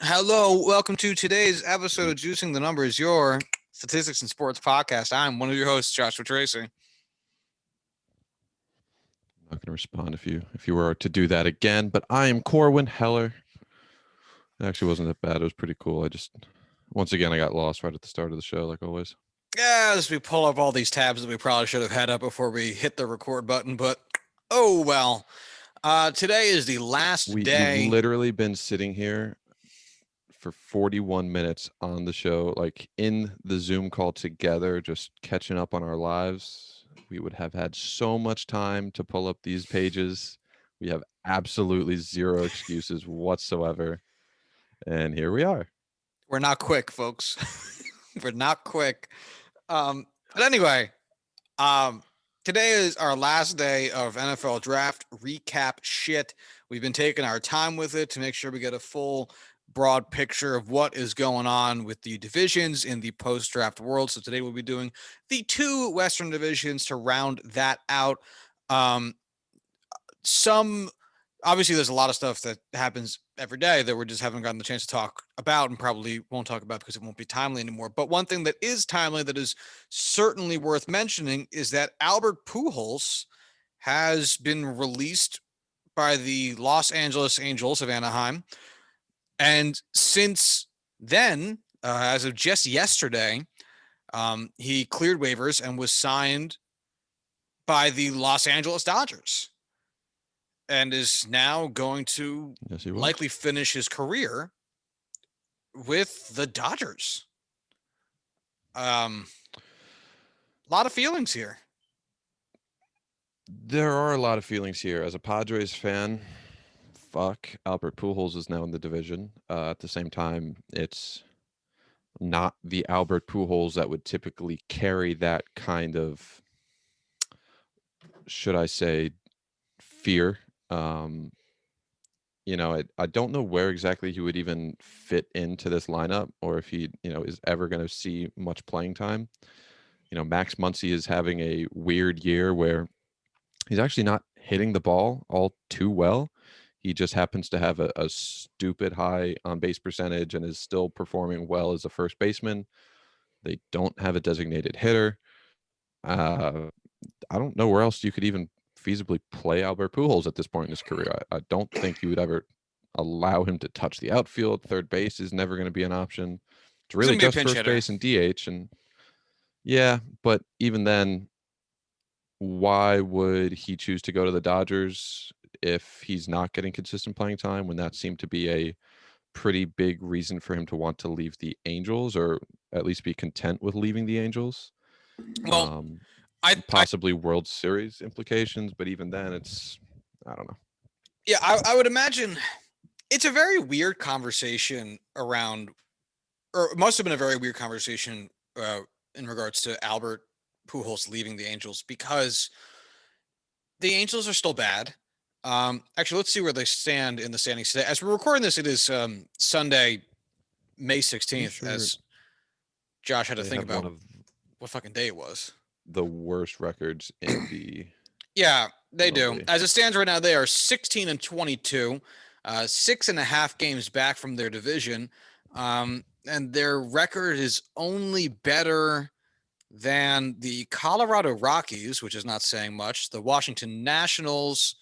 Hello, welcome to today's episode of Juicing the Numbers, your statistics and sports podcast. I'm one of your hosts, Joshua Tracy. I'm not going to respond if you were to do that again, but I am Corwin Heller. It actually wasn't that bad. It was pretty cool. Once again, I got lost right at the start of the show, like always. Yeah, as we pull up all these tabs that we probably should have had up before we hit the record button, but oh well. Today is the last We've day. literally been sitting here for 41 minutes on the show, like in the Zoom call together, just catching up on our lives. We would have had so much time to pull up these pages. We have absolutely zero excuses whatsoever. And here we are. We're not quick, folks. We're not quick. But anyway, today is our last day of NFL draft recap shit. We've been taking our time with it to make sure we get a full broad picture of what is going on with the divisions in the post-draft world. So today we'll be doing the two Western divisions to round that out. Obviously there's a lot of stuff that happens every day that we just haven't gotten the chance to talk about and probably won't talk about because it won't be timely anymore. But one thing that is timely that is certainly worth mentioning is that Albert Pujols has been released by the Los Angeles Angels of Anaheim. And since then, as of just yesterday, he cleared waivers and was signed by the Los Angeles Dodgers and is now going to likely finish his career with the Dodgers. A lot of feelings here. There are a lot of feelings here. As a Padres fan, fuck, Albert Pujols is now in the division. At the same time, it's not the Albert Pujols that would typically carry that kind of, should I say, fear. I don't know where exactly he would even fit into this lineup or if he, is ever going to see much playing time. Max Muncy is having a weird year where he's actually not hitting the ball all too well. He just happens to have a stupid high on base percentage and is still performing well as a first baseman. They don't have a designated hitter. I don't know where else you could even feasibly play Albert Pujols at this point in his career. I don't think you would ever allow him to touch the outfield. Third base is never going to be an option. It's really just first base and DH. And yeah, but even then, why would he choose to go to the Dodgers if he's not getting consistent playing time when that seemed to be a pretty big reason for him to want to leave the Angels or at least be content with leaving the Angels? Well, possibly World Series implications, but even then I don't know. Yeah, I would imagine it's a very weird conversation around, or it must have been a very weird conversation in regards to Albert Pujols leaving the Angels because the Angels are still bad. Actually, let's see where they stand in the standings today. As we're recording this, it is Sunday, May 16th, sure as Josh had to think about what fucking day it was. The worst records in the yeah, they do. As it stands right now, they are 16-22, 6.5 games back from their division, and their record is only better than the Colorado Rockies, which is not saying much, the Washington Nationals,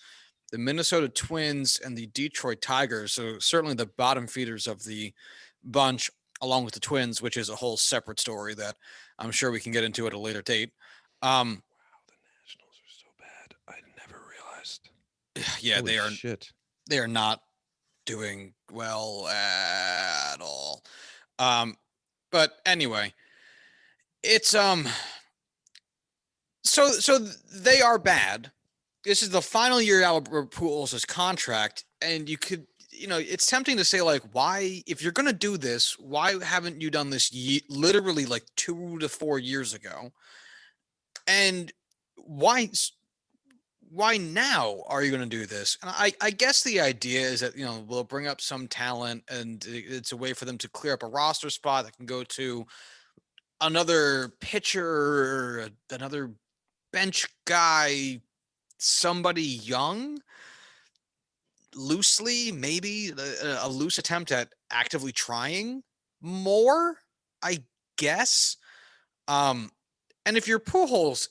the Minnesota Twins, and the Detroit Tigers. So certainly the bottom feeders of the bunch, along with the Twins, which is a whole separate story that I'm sure we can get into at a later date. Wow, the Nationals are so bad. I never realized. Yeah, holy shit. They are not doing well at all. But anyway, it's so they are bad. This is the final year of Albert Pujols' contract, and you could, it's tempting to say, like, why, if you're going to do this, why haven't you done this literally like 2 to 4 years ago? And why now are you going to do this? And I guess the idea is that, we'll bring up some talent and it's a way for them to clear up a roster spot that can go to another pitcher, another bench guy, somebody young. loosely, maybe a loose attempt at actively trying more, I guess. And if you're Pujols,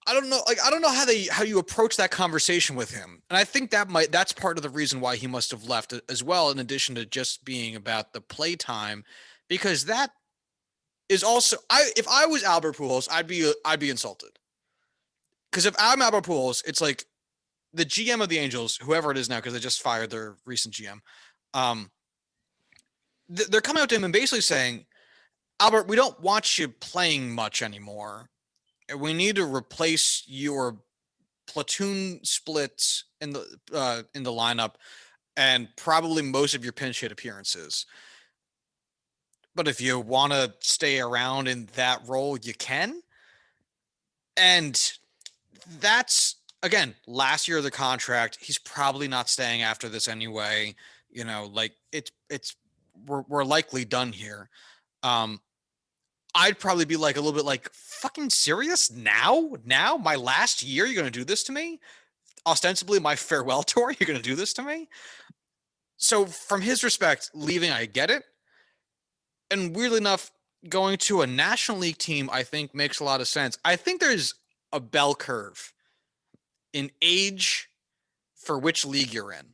I don't know. Like, I don't know how you approach that conversation with him. And I think that's part of the reason why he must have left as well, in addition to just being about the play time, because that is also, if I was Albert Pujols, I'd be insulted. Because if I'm Albert Pujols, it's like the GM of the Angels, whoever it is now, because they just fired their recent GM, they're coming out to him and basically saying, Albert, we don't want you playing much anymore. We need to replace your platoon splits in the lineup and probably most of your pinch hit appearances. But if you want to stay around in that role, you can. And that's, again, last year of the contract. He's probably not staying after this anyway. You know, like we're likely done here. I'd probably be like a little bit like, fucking serious? Now my last year, you're going to do this to me? Ostensibly my farewell tour, you're going to do this to me? So from his respect, leaving, I get it. And weirdly enough, going to a National League team, I think makes a lot of sense. I think there's a bell curve in age for which league you're in.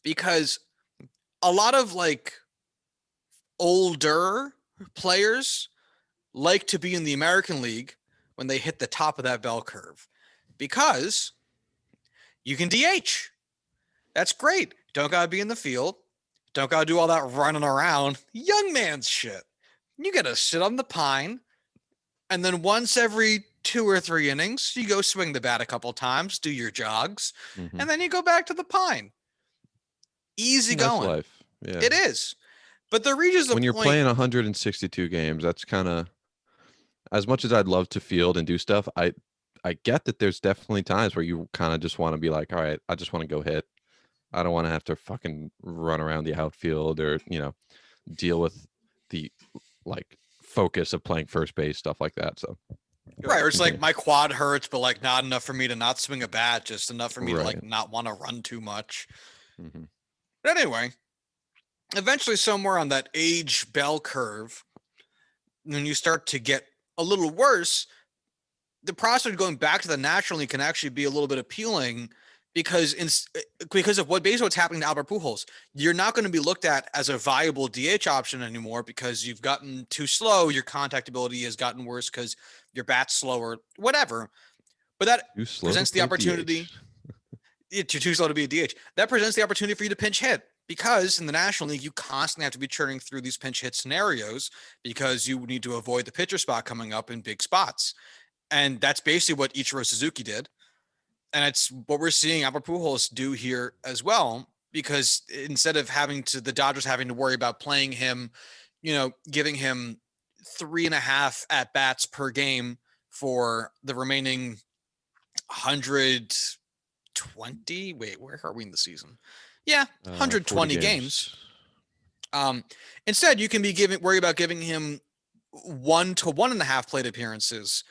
Because a lot of like older players like to be in the American League when they hit the top of that bell curve, because you can DH. That's great. Don't got to be in the field. Don't got to do all that running around. Young man's shit. You got to sit on the pine, and then once every 2 or 3 innings, you go swing the bat a couple times, do your jogs, and then you go back to the pine. Easy going. Life. Yeah. It is. But there reaches a point when you're playing 162 games, that's kind of, as much as I'd love to field and do stuff, I get that there's definitely times where you kind of just want to be like, all right, I just want to go hit. I don't want to have to fucking run around the outfield or, deal with the like focus of playing first base, stuff like that. So right, or it's like my quad hurts, but like not enough for me to not swing a bat, just enough for me to like not want to run too much. But anyway, eventually somewhere on that age bell curve, when you start to get a little worse, the prospect of going back to the National League can actually be a little bit appealing, because of what's happening to Albert Pujols. You're not going to be looked at as a viable DH option anymore because you've gotten too slow. Your contact ability has gotten worse because your bat's slower, whatever. But that presents the opportunity. You're too slow to be a DH. That presents the opportunity for you to pinch hit, because in the National League, you constantly have to be churning through these pinch hit scenarios because you need to avoid the pitcher spot coming up in big spots. And that's basically what Ichiro Suzuki did. And it's what we're seeing Albert Pujols do here as well, because instead of the Dodgers having to worry about playing him, giving him 3.5 at bats per game for the remaining 120. Wait, where are we in the season? Yeah, 120 games. Instead, you can be worry about giving him 1 to 1.5 plate appearances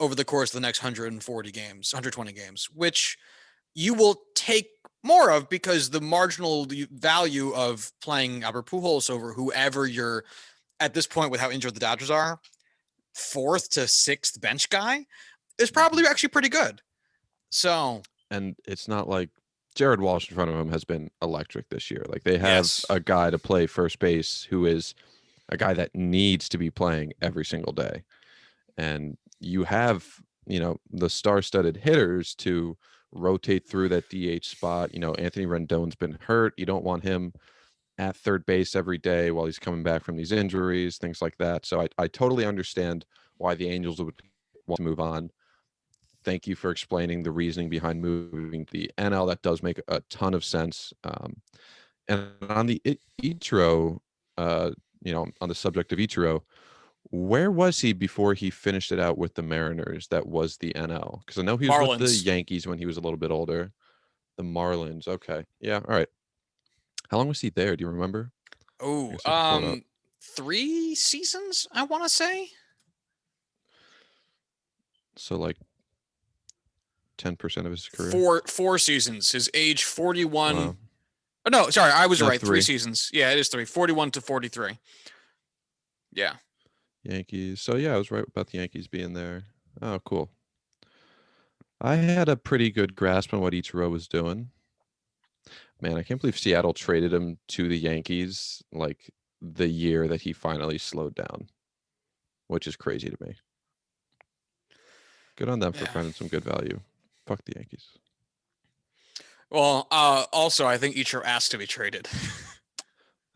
over the course of the next 120 games, which you will take more of, because the marginal value of playing Albert Pujols over whoever you're, at this point with how injured the Dodgers are, 4th to 6th bench guy, is probably actually pretty good. So, and it's not like Jared Walsh in front of him has been electric this year. Like, they have a guy to play first base who is a guy that needs to be playing every single day. And you have, the star-studded hitters to rotate through that DH spot. Anthony Rendon's been hurt. You don't want him at third base every day while he's coming back from these injuries, things like that. So I totally understand why the Angels would want to move on. Thank you for explaining the reasoning behind moving to the NL. That does make a ton of sense. And on the Ichiro, on the subject of Ichiro, where was he before he finished it out with the Mariners? That was the NL, because I know he was with the Yankees when he was a little bit older. The Marlins. Okay. Yeah. All right. How long was he there? Do you remember? 3 seasons, I want to say. So like 10% of his career. Four seasons. His age 41. Wow. Oh, no, sorry, I was right. 3 seasons. Yeah, it is 3. 41 to 43. Yeah. Yankees. So yeah, I was right about the Yankees being there. Oh, cool. I had a pretty good grasp on what Ichiro was doing. Man, I can't believe Seattle traded him to the Yankees like the year that he finally slowed down, which is crazy to me. Good on them for finding some good value. Fuck the Yankees. Well, also, I think Ichiro asked to be traded.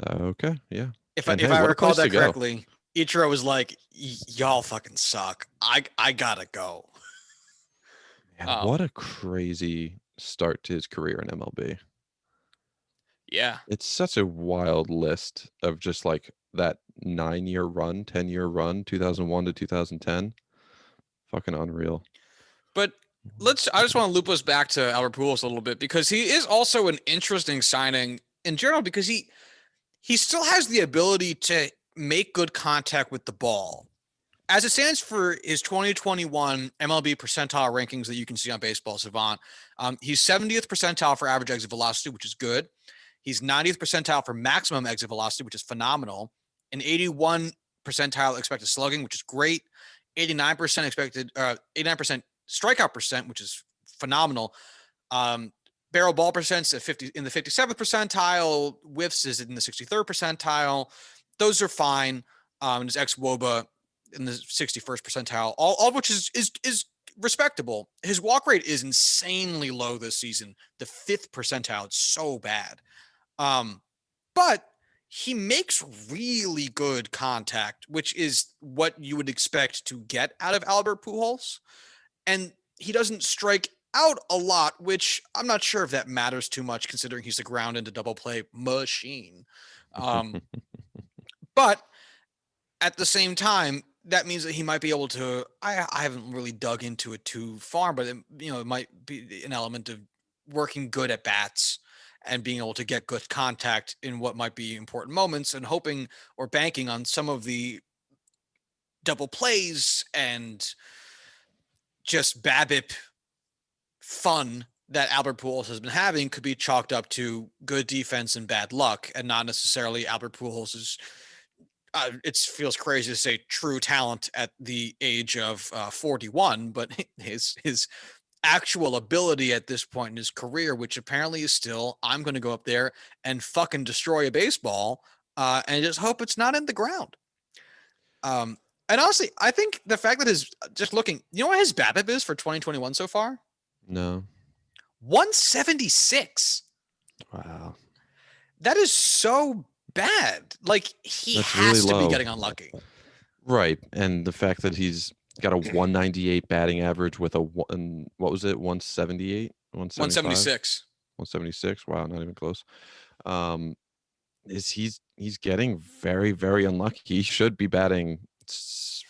Okay, yeah. If I recall that correctly, Ichiro was like, "Y'all fucking suck. I gotta go." Man, what a crazy start to his career in MLB. Yeah. It's such a wild list of just like that 9-year run, 10-year run, 2001 to 2010. Fucking unreal. But I just want to loop us back to Albert Pujols a little bit, because he is also an interesting signing in general, because he still has the ability to make good contact with the ball. As it stands for his 2021 MLB percentile rankings that you can see on Baseball Savant, he's 70th percentile for average exit velocity, which is good. He's 90th percentile for maximum exit velocity, which is phenomenal. An 81 percentile expected slugging, which is great. 89% expected, 89% strikeout percent, which is phenomenal. Barrel ball percents at 50 in the 57th percentile. Whiffs is in the 63rd percentile. Those are fine. His xWOBA in the 61st percentile, all of which is respectable. His walk rate is insanely low this season. The 5th percentile. It's so bad. But he makes really good contact, which is what you would expect to get out of Albert Pujols. And he doesn't strike out a lot, which I'm not sure if that matters too much, considering he's a ground into double play machine. But at the same time, that means that he might be able to, I haven't really dug into it too far, but it might be an element of working good at bats and being able to get good contact in what might be important moments, and hoping or banking on some of the double plays and just BABIP fun that Albert Pujols has been having could be chalked up to good defense and bad luck, and not necessarily Albert Pujols' it feels crazy to say true talent at the age of 41, but his actual ability at this point in his career, which apparently is still, I'm going to go up there and fucking destroy a baseball and just hope it's not in the ground. And honestly, I think the fact that just looking, you know what his BABIP is for 2021 so far? No. 176. Wow. That is so bad. Like, he has to be getting unlucky. Right. And the fact that he's got a 198 batting average with a what was it? 178? 176. 176. Wow, not even close. He's getting very, very unlucky. He should be batting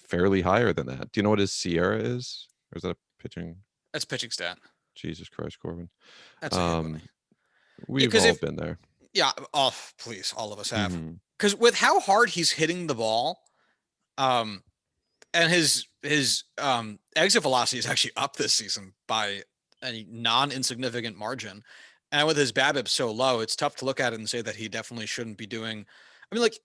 fairly higher than that. Do you know what his Sierra is? Or is that a pitching? That's pitching stat. Jesus Christ, Corwin. That's we've all been there. Yeah, please, all of us have. Because with how hard he's hitting the ball, and his exit velocity is actually up this season by a non-insignificant margin, and with his BABIP so low, it's tough to look at it and say that he definitely shouldn't be doing. I mean, like,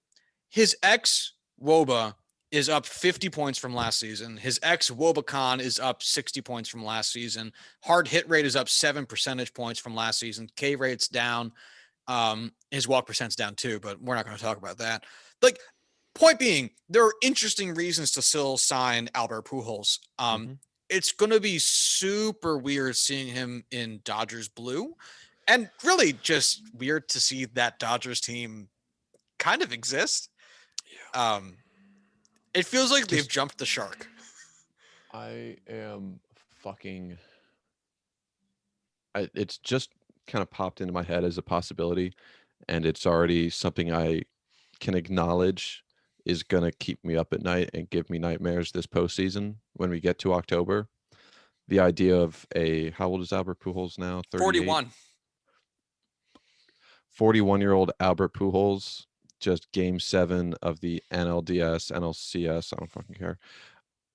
his xWOBA is up 50 points from last season. His xWOBAcon is up 60 points from last season. Hard hit rate is up 7 percentage points from last season. K rate's down. His walk percent's down too, but we're not going to talk about that. Like, point being, there are interesting reasons to still sign Albert Pujols. It's going to be super weird seeing him in Dodgers blue, and really just weird to see that Dodgers team kind of exist. Yeah. It feels like they've jumped the shark. I am fucking. It's just kind of popped into my head as a possibility, and it's already something I can acknowledge is going to keep me up at night and give me nightmares this postseason when we get to October. The idea of how old is Albert Pujols now? 41. 41-year-old Albert Pujols, just game 7 of the NLDS, NLCS, I don't fucking care,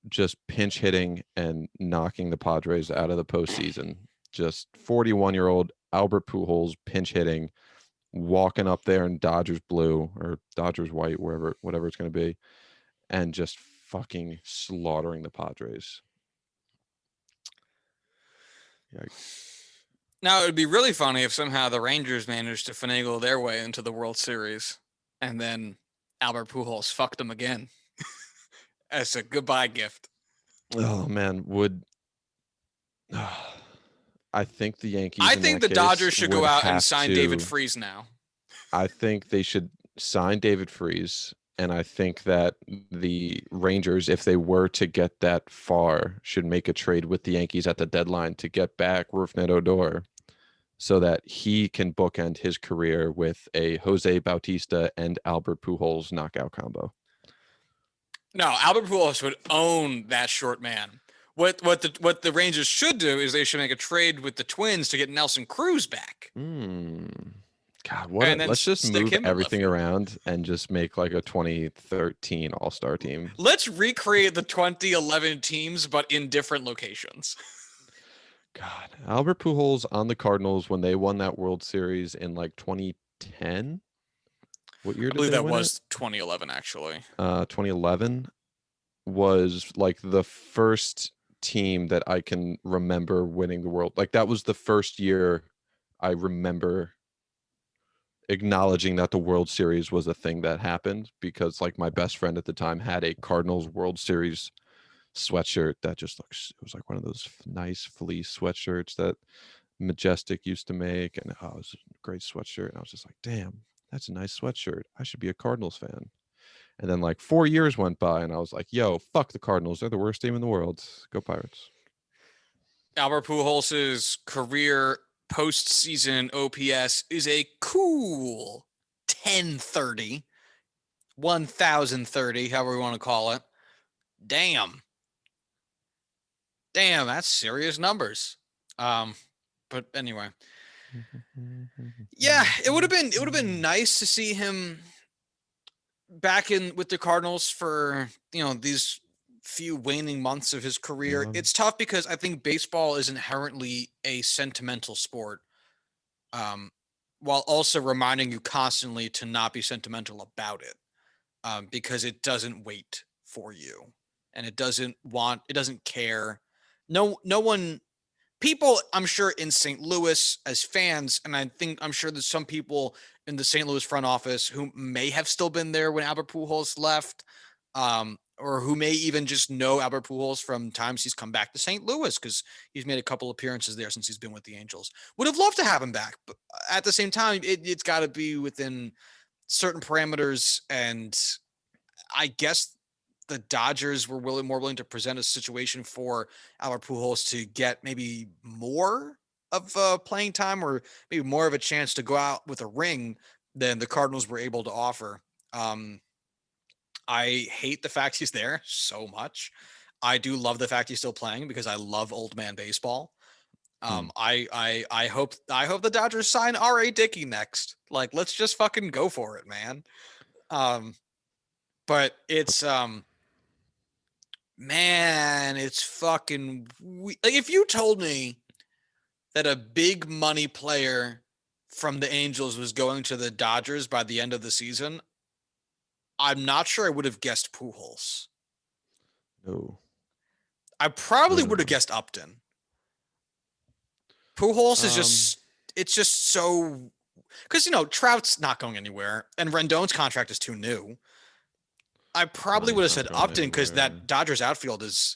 just pinch hitting and knocking the Padres out of the postseason. Just 41-year-old Albert Pujols pinch hitting, walking up there in Dodgers blue or Dodgers white, whatever it's going to be, and just fucking slaughtering the Padres. Yikes. Now, it would be really funny if somehow the Rangers managed to finagle their way into the World Series, and then Albert Pujols fucked them again as a goodbye gift. Oh, man. I think the Yankees. I think the Dodgers should go out and sign David Freese now. I think they should sign David Freese. And I think that the Rangers, if they were to get that far, should make a trade with the Yankees at the deadline to get back Rougned Odor so that he can bookend his career with a Jose Bautista and Albert Pujols knockout combo. No, Albert Pujols would own that short man. What the Rangers should do is they should make a trade with the Twins to get Nelson Cruz back. God, let's just move everything around and just make like a 2013 All-Star team. Let's recreate the 2011 teams, but in different locations. God, Albert Pujols on the Cardinals when they won that World Series in like 2010. What year did I believe they that win was it? 2011, actually. 2011 was like the first team that I can remember winning the world. Like that was the first year I remember acknowledging that the World Series was a thing that happened, because like my best friend at the time had a Cardinals World Series sweatshirt that just looks, it was like one of those nice fleece sweatshirts that Majestic used to make, and it was a great sweatshirt, and I was just like, damn, that's a nice sweatshirt, I should be a Cardinals fan. And then like 4 years went by and I was like, yo, fuck the Cardinals, they're the worst team in the world, go Pirates. Albert Pujols' career postseason OPS is a cool 1030, 1030, however we want to call it. Damn, that's serious numbers. But anyway, yeah, it would have been nice to see him back in with the Cardinals for, these few waning months of his career. Yeah. It's tough because I think baseball is inherently a sentimental sport, while also reminding you constantly to not be sentimental about it, because it doesn't wait for you, and it doesn't care. No one, people, I'm sure in St. Louis as fans, and I'm sure there's some people in the St. Louis front office who may have still been there when Albert Pujols left, or who may even just know Albert Pujols from times he's come back to St. Louis because he's made a couple appearances there since he's been with the Angels. Would have loved to have him back, but at the same time, it's got to be within certain parameters, and I guess the Dodgers were more willing to present a situation for Albert Pujols to get maybe more of playing time, or maybe more of a chance to go out with a ring than the Cardinals were able to offer. I hate the fact he's there so much. I do love the fact he's still playing because I love old man baseball. I hope the Dodgers sign R.A. Dickey next. Like, let's just fucking go for it, man. But it's man, it's fucking like, if you told me that a big money player from the Angels was going to the Dodgers by the end of the season, I'm not sure I would have guessed Pujols. No. I probably would have guessed Upton. Pujols is it's just so, because, Trout's not going anywhere and Rendon's contract is too new. I probably would have said Upton because that Dodgers outfield is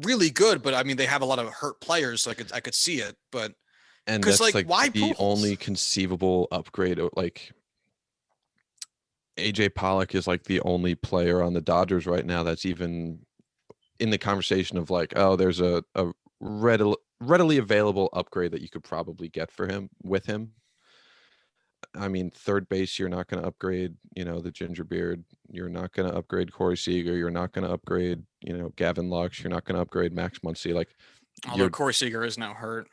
really good, but I mean, they have a lot of hurt players, so I could see it, but and that's like why the Pujols? Only conceivable upgrade. Like AJ Pollock is like the only player on the Dodgers right now that's even in the conversation of like, oh, there's a readily available upgrade that you could probably get for him with him. I mean, third base, you're not going to upgrade, the ginger beard. You're not going to upgrade Corey Seager. You're not going to upgrade, Gavin Lux. You're not going to upgrade Max Muncy. Like, although Corey Seager is now hurt.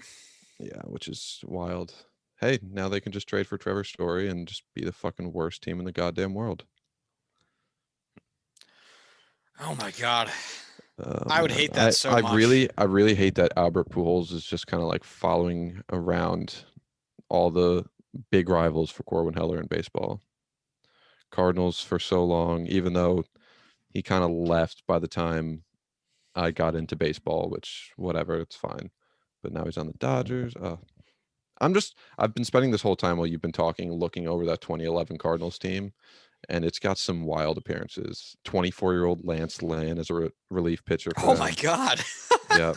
Yeah, which is wild. Hey, now they can just trade for Trevor Story and just be the fucking worst team in the goddamn world. Oh my God. I would hate that so much. I really hate that Albert Pujols is just kind of like following around all the big rivals for Corwin Heller in baseball. Cardinals for so long, even though he kind of left by the time I got into baseball, which whatever, it's fine. But now he's on the Dodgers. I've been spending this whole time while you've been talking, looking over that 2011 Cardinals team, and it's got some wild appearances. 24-year-old Lance Lynn as a relief pitcher for Oh them. my God. Yeah.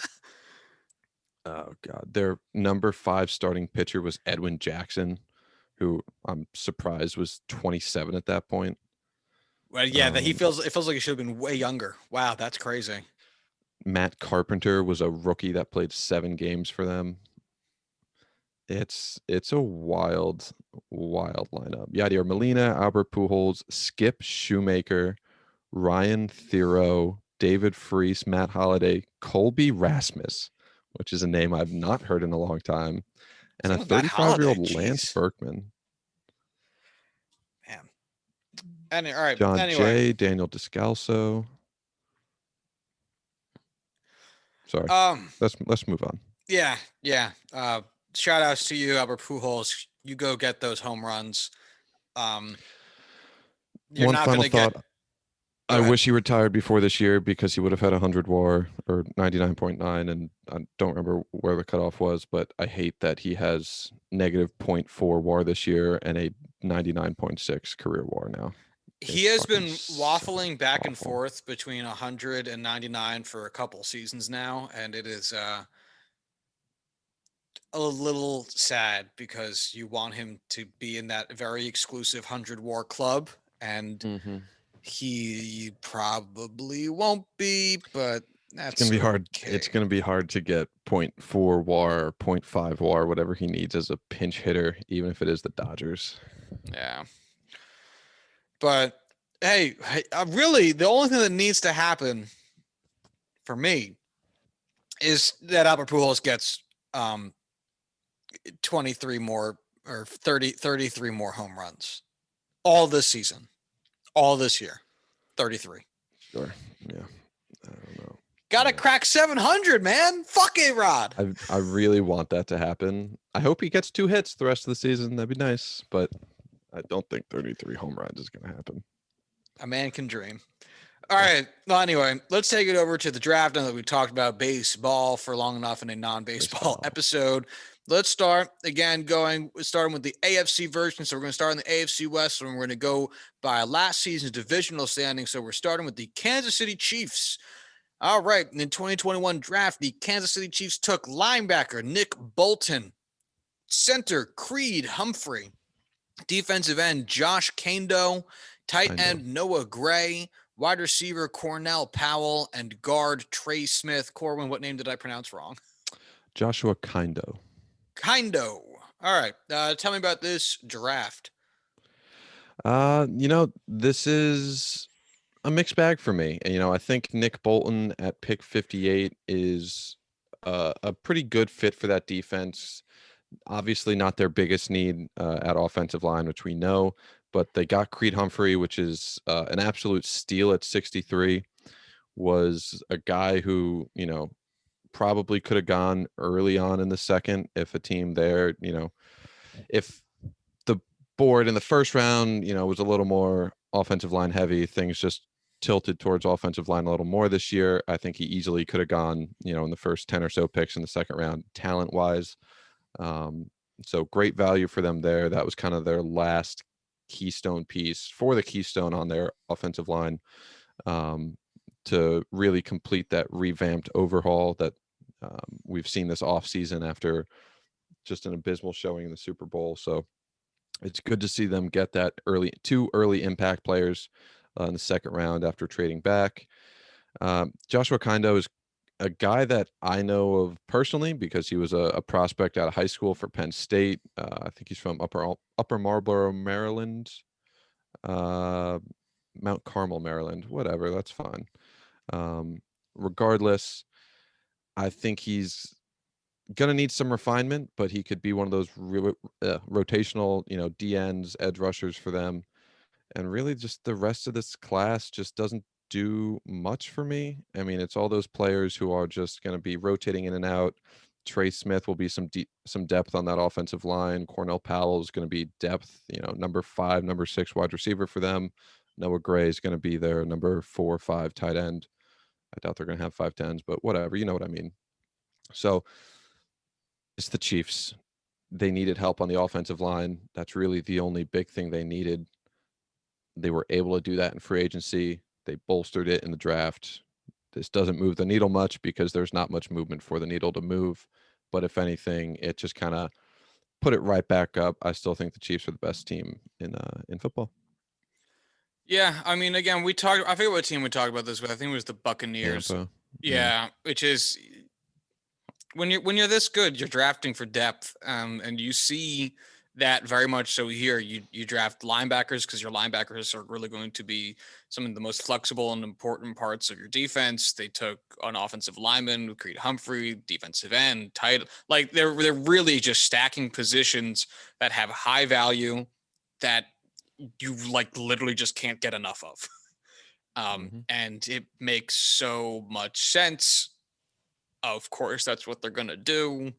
Oh God. Their number 5 starting pitcher was Edwin Jackson, who I'm surprised was 27 at that point. Well, yeah, that it feels like he should have been way younger. Wow, that's crazy. Matt Carpenter was a rookie that played 7 games for them. It's a wild lineup. Yadier Molina, Albert Pujols, Skip Shoemaker, Ryan Thero, David Freese, Matt Holliday, Colby Rasmus, which is a name I've not heard in a long time, and a 35-year-old Lance Berkman. Man. All right. John Jay, Daniel Descalso. Sorry. Let's move on. Yeah. Shout outs to you, Albert Pujols. You go get those home runs. One final thought. I wish he retired before this year because he would have had 100 WAR or 99.9, and I don't remember where the cutoff was, but I hate that he has negative 0.4 WAR this year and a 99.6 career WAR now. He has been waffling back and forth between 100 and 99 for a couple seasons now, and it is a little sad because you want him to be in that very exclusive 100 WAR club, and he probably won't be, but that's gonna be hard. It's gonna be hard to get 0.4 WAR or 0.5 WAR, whatever he needs as a pinch hitter, even if it is the Dodgers. Yeah. But hey, really, the only thing that needs to happen for me is that Albert Pujols gets 23 more or 33 more home runs all this season, all this year. 33. Sure. Yeah. I don't know. Gotta crack 700, man. Fuck A-Rod. I really want that to happen. I hope he gets 2 hits the rest of the season. That'd be nice, but I don't think 33 home runs is going to happen. A man can dream. All right. Well, anyway, let's take it over to the draft now that we talked about baseball for long enough in a non-baseball episode. Let's start again starting with the AFC version. So we're going to start in the AFC West, and we're going to go by last season's divisional standing. So we're starting with the Kansas City Chiefs. All right. In the 2021 draft, the Kansas City Chiefs took linebacker Nick Bolton, center Creed Humphrey, defensive end Josh Kando, tight end Noah Gray, wide receiver Cornell Powell, and guard Trey Smith. Corwin, what name did I pronounce wrong? Joshua Kando. All right. Tell me about this draft. This is a mixed bag for me. And, I think Nick Bolton at pick 58 is a pretty good fit for that defense. Obviously not their biggest need at offensive line, which we know, but they got Creed Humphrey, which is an absolute steal at 63, was a guy who, probably could have gone early on in the second if a team there, if the board in the first round, was a little more offensive line heavy, things just tilted towards offensive line a little more this year. I think he easily could have gone, in the first 10 or so picks in the second round, talent wise. So great value for them there. That was kind of their last keystone piece for the keystone on their offensive line to really complete that revamped overhaul that we've seen this offseason after just an abysmal showing in the Super Bowl. So it's good to see them get that two early impact players in the second round after trading back. Joshua Kando is a guy that I know of personally because he was a prospect out of high school for Penn State. I think he's from Upper Marlboro, Maryland, Mount Carmel, Maryland, whatever. That's fine. Regardless, I think he's going to need some refinement, but he could be one of those rotational, DNs, edge rushers for them. And really just the rest of this class just doesn't do much for me. I mean, it's all those players who are just going to be rotating in and out. Trey Smith will be some depth on that offensive line. Cornell Powell is going to be depth, number 5, number 6 wide receiver for them. Noah Gray is going to be their number 4 or 5 tight end. I doubt they're going to have 5'10s, but whatever, you know what I mean. So it's the Chiefs. They needed help on the offensive line. That's really the only big thing they needed. They were able to do that in free agency. They bolstered it in the draft. This doesn't move the needle much because there's not much movement for the needle to move. But if anything, it just kind of put it right back up. I still think the Chiefs are the best team in football. Yeah, I mean, again, I forget what team we talked about this with. I think it was the Buccaneers. Tampa. Yeah, which is when you're this good, you're drafting for depth, and you see that very much so here. You draft linebackers because your linebackers are really going to be some of the most flexible and important parts of your defense. They took an offensive lineman, Creed Humphrey, defensive end, tight. Like they're really just stacking positions that have high value that you like literally just can't get enough of. And it makes so much sense. Of course, that's what they're going to do.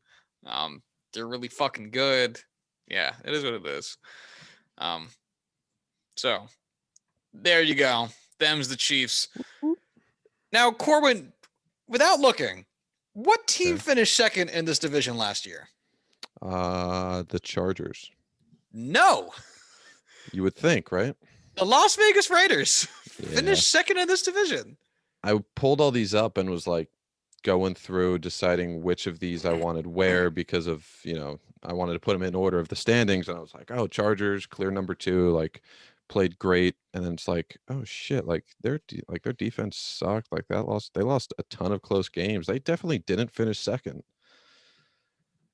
They're really fucking good. Yeah, it is what it is. So there you go. Them's the Chiefs. Now, Corwin, without looking, what team finished second in this division last year? The Chargers. No. You would think, right? The Las Vegas Raiders finished second in this division. I pulled all these up and was like going through deciding which of these I wanted where because of, I wanted to put them in order of the standings. And I was like, oh, Chargers, clear number 2, like played great. And then it's like, oh shit, like their defense sucked. Like they lost a ton of close games. They definitely didn't finish second.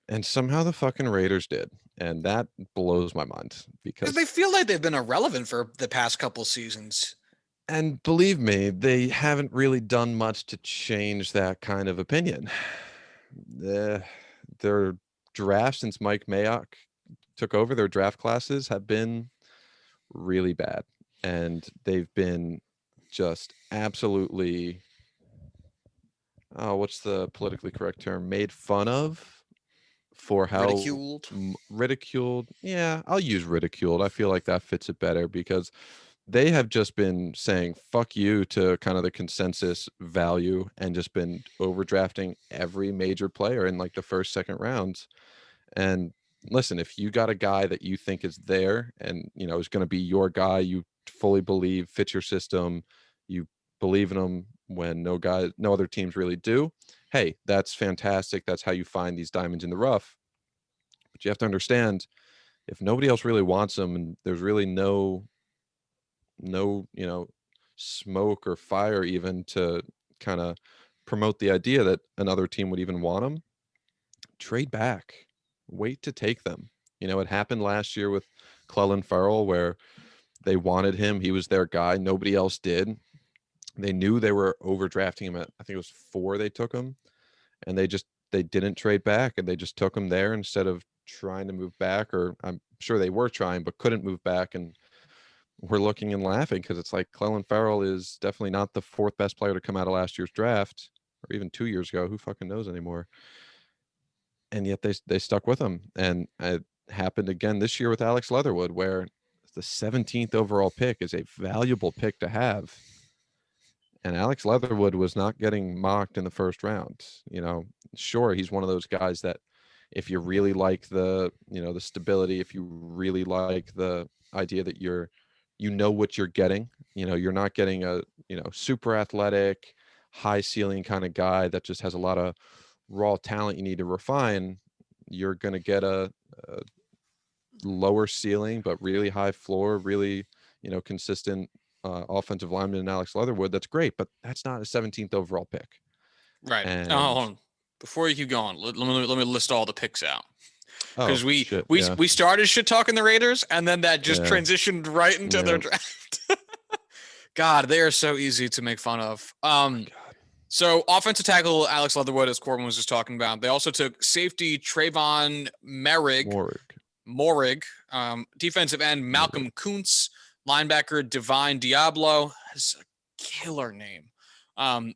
And somehow the fucking Raiders did. And that blows my mind because they feel like they've been irrelevant for the past couple seasons. And believe me, they haven't really done much to change that kind of opinion. Their drafts since Mike Mayock took over, their draft classes have been really bad. And they've been just absolutely, what's the politically correct term? Made fun of for how ridiculed. Yeah, I'll use ridiculed. I feel like that fits it better because they have just been saying fuck you to kind of the consensus value and just been overdrafting every major player in like the first, second rounds. And listen, if you got a guy that you think is there and, is going to be your guy, you fully believe fits your system, you believe in him when no other teams really do. Hey, that's fantastic. That's how you find these diamonds in the rough. But you have to understand if nobody else really wants them and there's really no smoke or fire even to kind of promote the idea that another team would even want them, trade back, wait to take them. It happened last year with Clelin Ferrell where they wanted him. He was their guy. Nobody else did. They knew they were overdrafting him at, I think it was 4 they took him, and they didn't trade back and they just took him there instead of trying to move back, or I'm sure they were trying but couldn't move back. And we're looking and laughing because it's like Clelin Ferrell is definitely not the 4th best player to come out of last year's draft or even 2 years ago. Who fucking knows anymore? And yet they stuck with him. And it happened again this year with Alex Leatherwood, where the 17th overall pick is a valuable pick to have. And Alex Leatherwood was not getting mocked in the first round. Sure, he's one of those guys that if you really like the stability, if you really like the idea that you know what you're getting, you're not getting a, super athletic, high ceiling kind of guy that just has a lot of raw talent you need to refine. You're going to get a lower ceiling, but really high floor, really, consistent offensive lineman in Alex Leatherwood. That's great, but that's not a 17th overall pick. Right. And hold on. Before you keep going, let me list all the picks out. Because we started shit talking the Raiders, and then that just transitioned right into their draft. God, they are so easy to make fun of. So offensive tackle Alex Leatherwood, as Corbin was just talking about. They also took safety Trayvon Morig, defensive end Malcolm Kuntz, linebacker Divine Diablo. killer name.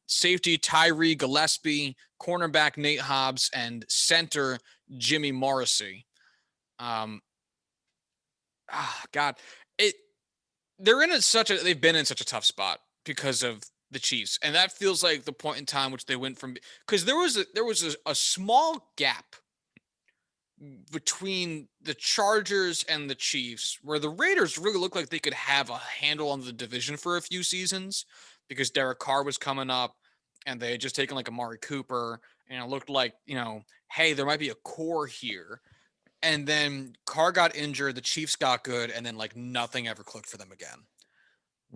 Safety Tyree Gillespie, cornerback Nate Hobbs, and center Jimmy Morrissey. God, they've been in such a tough spot because of the Chiefs, and that feels like the point in time which they went from, because there was a small gap between the Chargers and the Chiefs where the Raiders really looked like they could have a handle on the division for a few seasons because Derek Carr was coming up and they had just taken like Amari Cooper, and it looked like, hey, there might be a core here. And then Carr got injured, the Chiefs got good, and then like nothing ever clicked for them again.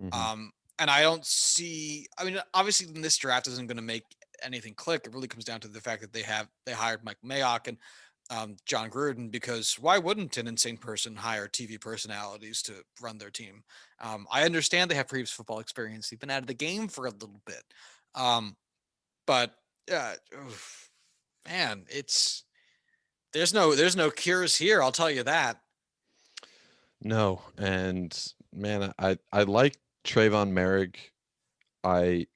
Mm-hmm. And I don't see, obviously this draft isn't going to make anything click. It really comes down to the fact that they hired Mike Mayock and John Gruden, because why wouldn't an insane person hire TV personalities to run their team? I understand they have previous football experience. They've been out of the game for a little bit. But man, there's no cures here. I'll tell you that. No. And man, I like Trayvon Merrick. I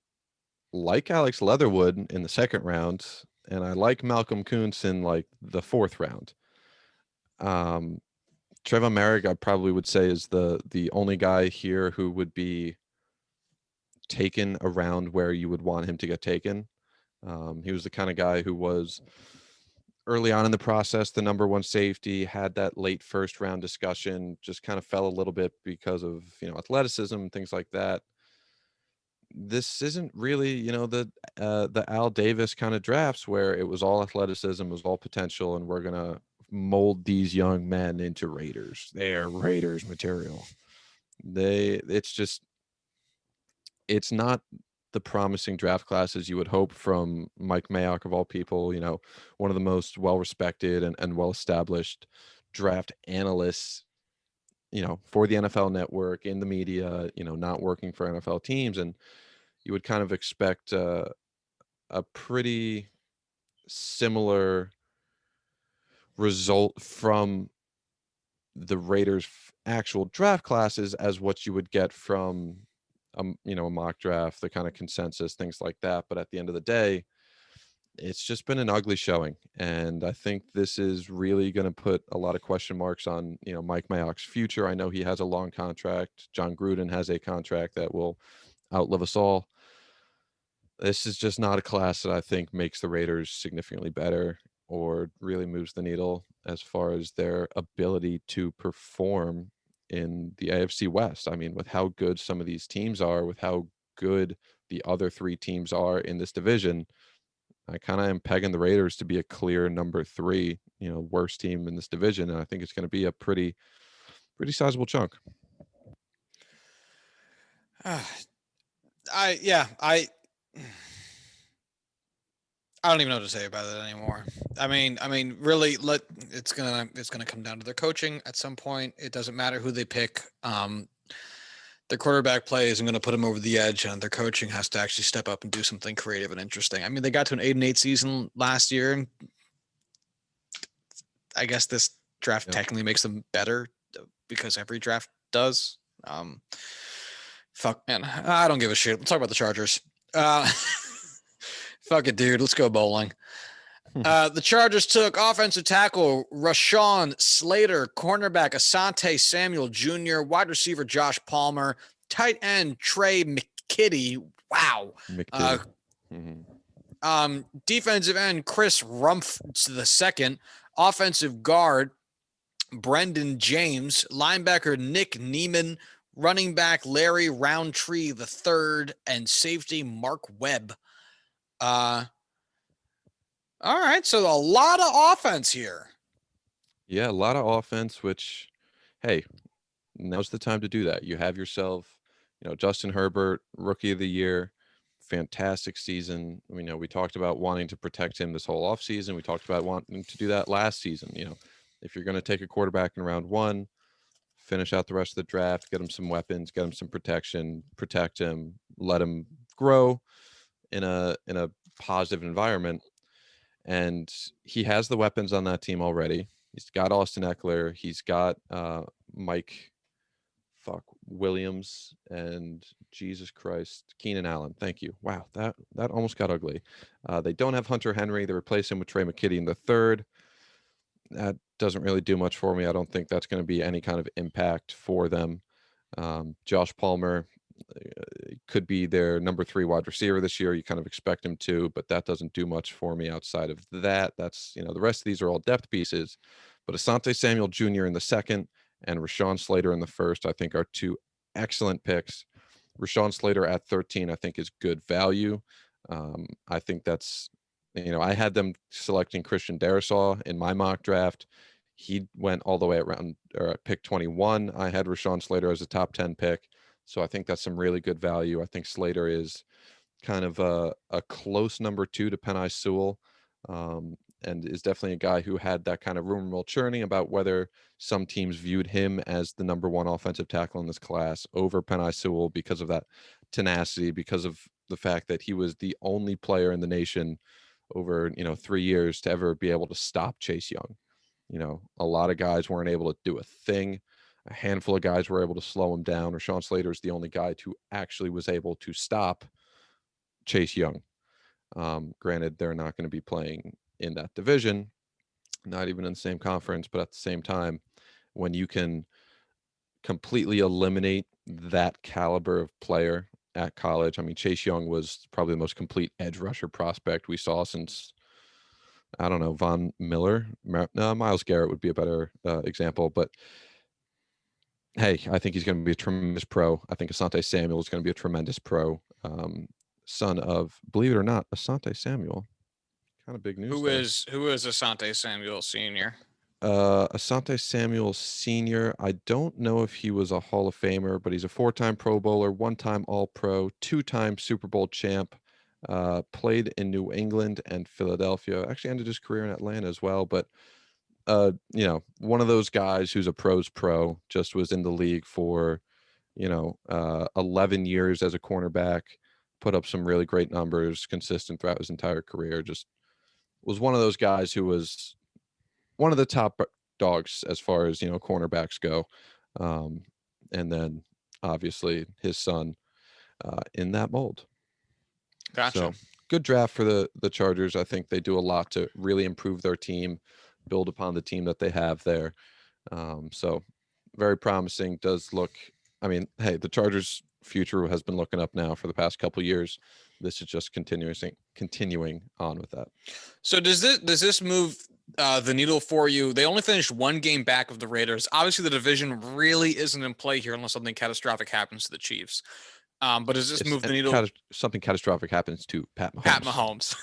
like Alex Leatherwood in the second round, and I like Malcolm Kuntz in like the fourth round. Trayvon Merrick, I probably would say, is the only guy here who would be taken around where you would want him to get taken. He was the kind of guy who was early on in the process the number one safety, had that late first round discussion, just kind of fell a little bit because of athleticism and things like that. This isn't really the Al Davis kind of drafts where it was all athleticism, it was all potential, and we're gonna mold these young men into Raiders. They're Raiders material. It's not the promising draft classes you would hope from Mike Mayock, of all people, one of the most well-respected and well-established draft analysts, for the NFL Network, in the media, not working for NFL teams. And you would kind of expect a pretty similar result from the Raiders' actual draft classes as what you would get from a mock draft, the kind of consensus, things like that. But at the end of the day, it's just been an ugly showing. And I think this is really going to put a lot of question marks on, Mike Mayock's future. I know he has a long contract. John Gruden has a contract that will outlive us all. This is just not a class that I think makes the Raiders significantly better or really moves the needle as far as their ability to perform in the AFC West. I mean, with how good some of these teams are, with how good the other three teams are in this division, I kind of am pegging the Raiders to be a clear number 3, worst team in this division. And I think it's going to be a pretty sizable chunk. I don't even know what to say about it anymore. I mean, really, it's gonna come down to their coaching at some point. It doesn't matter who they pick. Their quarterback play isn't going to put them over the edge, and their coaching has to actually step up and do something creative and interesting. I mean, they got to an 8-8 season last year. I guess this draft technically makes them better because every draft does. Fuck, man, I don't give a shit. Let's talk about the Chargers. Fuck it, dude. Let's go bowling. The Chargers took offensive tackle Rashawn Slater, cornerback Asante Samuel Jr., wide receiver Josh Palmer, tight end Trey McKitty. Wow. Defensive end Chris Rumph II, offensive guard Brendan James, linebacker Nick Neiman, running back Larry Roundtree III, and safety Mark Webb. All right, so a lot of offense here. Yeah, a lot of offense, which, hey, now's the time to do that. You have yourself, Justin Herbert, rookie of the year, fantastic season. We talked about wanting to protect him this whole offseason. We talked about wanting to do that last season. If you're going to take a quarterback in round 1, finish out the rest of the draft, get him some weapons, get him some protection, protect him, let him grow in a positive environment. And he has the weapons on that team already. He's got Austin Eckler. He's got Mike Williams and Jesus Christ, Keenan Allen. Thank you. Wow, that almost got ugly. They don't have Hunter Henry. They replace him with Trey McKitty in the third. That doesn't really do much for me. I don't think that's going to be any kind of impact for them. Josh Palmer could be their number 3 wide receiver this year. You kind of expect him to, but that doesn't do much for me outside of that. That's, the rest of these are all depth pieces. But Asante Samuel Jr. in the second and Rashawn Slater in the first, I think, are 2 excellent picks. Rashawn Slater at 13, I think, is good value. I think that's, I had them selecting Christian Darrisaw in my mock draft. He went all the way around at pick 21. I had Rashawn Slater as a top 10 pick. So I think that's some really good value. I think Slater is kind of a close number 2 to Penei Sewell, and is definitely a guy who had that kind of rumor mill churning about whether some teams viewed him as the number 1 offensive tackle in this class over Penei Sewell because of that tenacity, because of the fact that he was the only player in the nation over 3 years to ever be able to stop Chase Young. A lot of guys weren't able to do a thing. A handful of guys were able to slow him down. Rashawn Slater is the only guy who actually was able to stop Chase Young. Granted, they're not going to be playing in that division, not even in the same conference, but at the same time, when you can completely eliminate that caliber of player at college, I mean, Chase Young was probably the most complete edge rusher prospect we saw since, I don't know, Von Miller. Myles Garrett would be a better example, but hey, I think he's going to be a tremendous pro. I think Asante Samuel is going to be a tremendous pro. Son of, believe it or not, Asante Samuel. Kind of big news. Who is Asante Samuel Sr.? Asante Samuel Sr., I don't know if he was a Hall of Famer, but he's a 4-time Pro Bowler, 1-time All-Pro, 2-time Super Bowl champ, played in New England and Philadelphia, actually ended his career in Atlanta as well, but one of those guys who's a pro's pro, just was in the league for, 11 years as a cornerback, put up some really great numbers, consistent throughout his entire career, just was one of those guys who was one of the top dogs as far as, cornerbacks go. And then obviously his son in that mold. Gotcha. So good draft for the Chargers. I think they do a lot to really improve their team, build upon the team that they have there. So very promising. Does look, I mean, hey, the Chargers' future has been looking up now for the past couple of years. This is just continuing on with that. So does this move the needle for you? They only finished 1 game back of the Raiders. Obviously, the division really isn't in play here unless something catastrophic happens to the Chiefs. But does this move the needle? Something catastrophic happens to Pat Mahomes.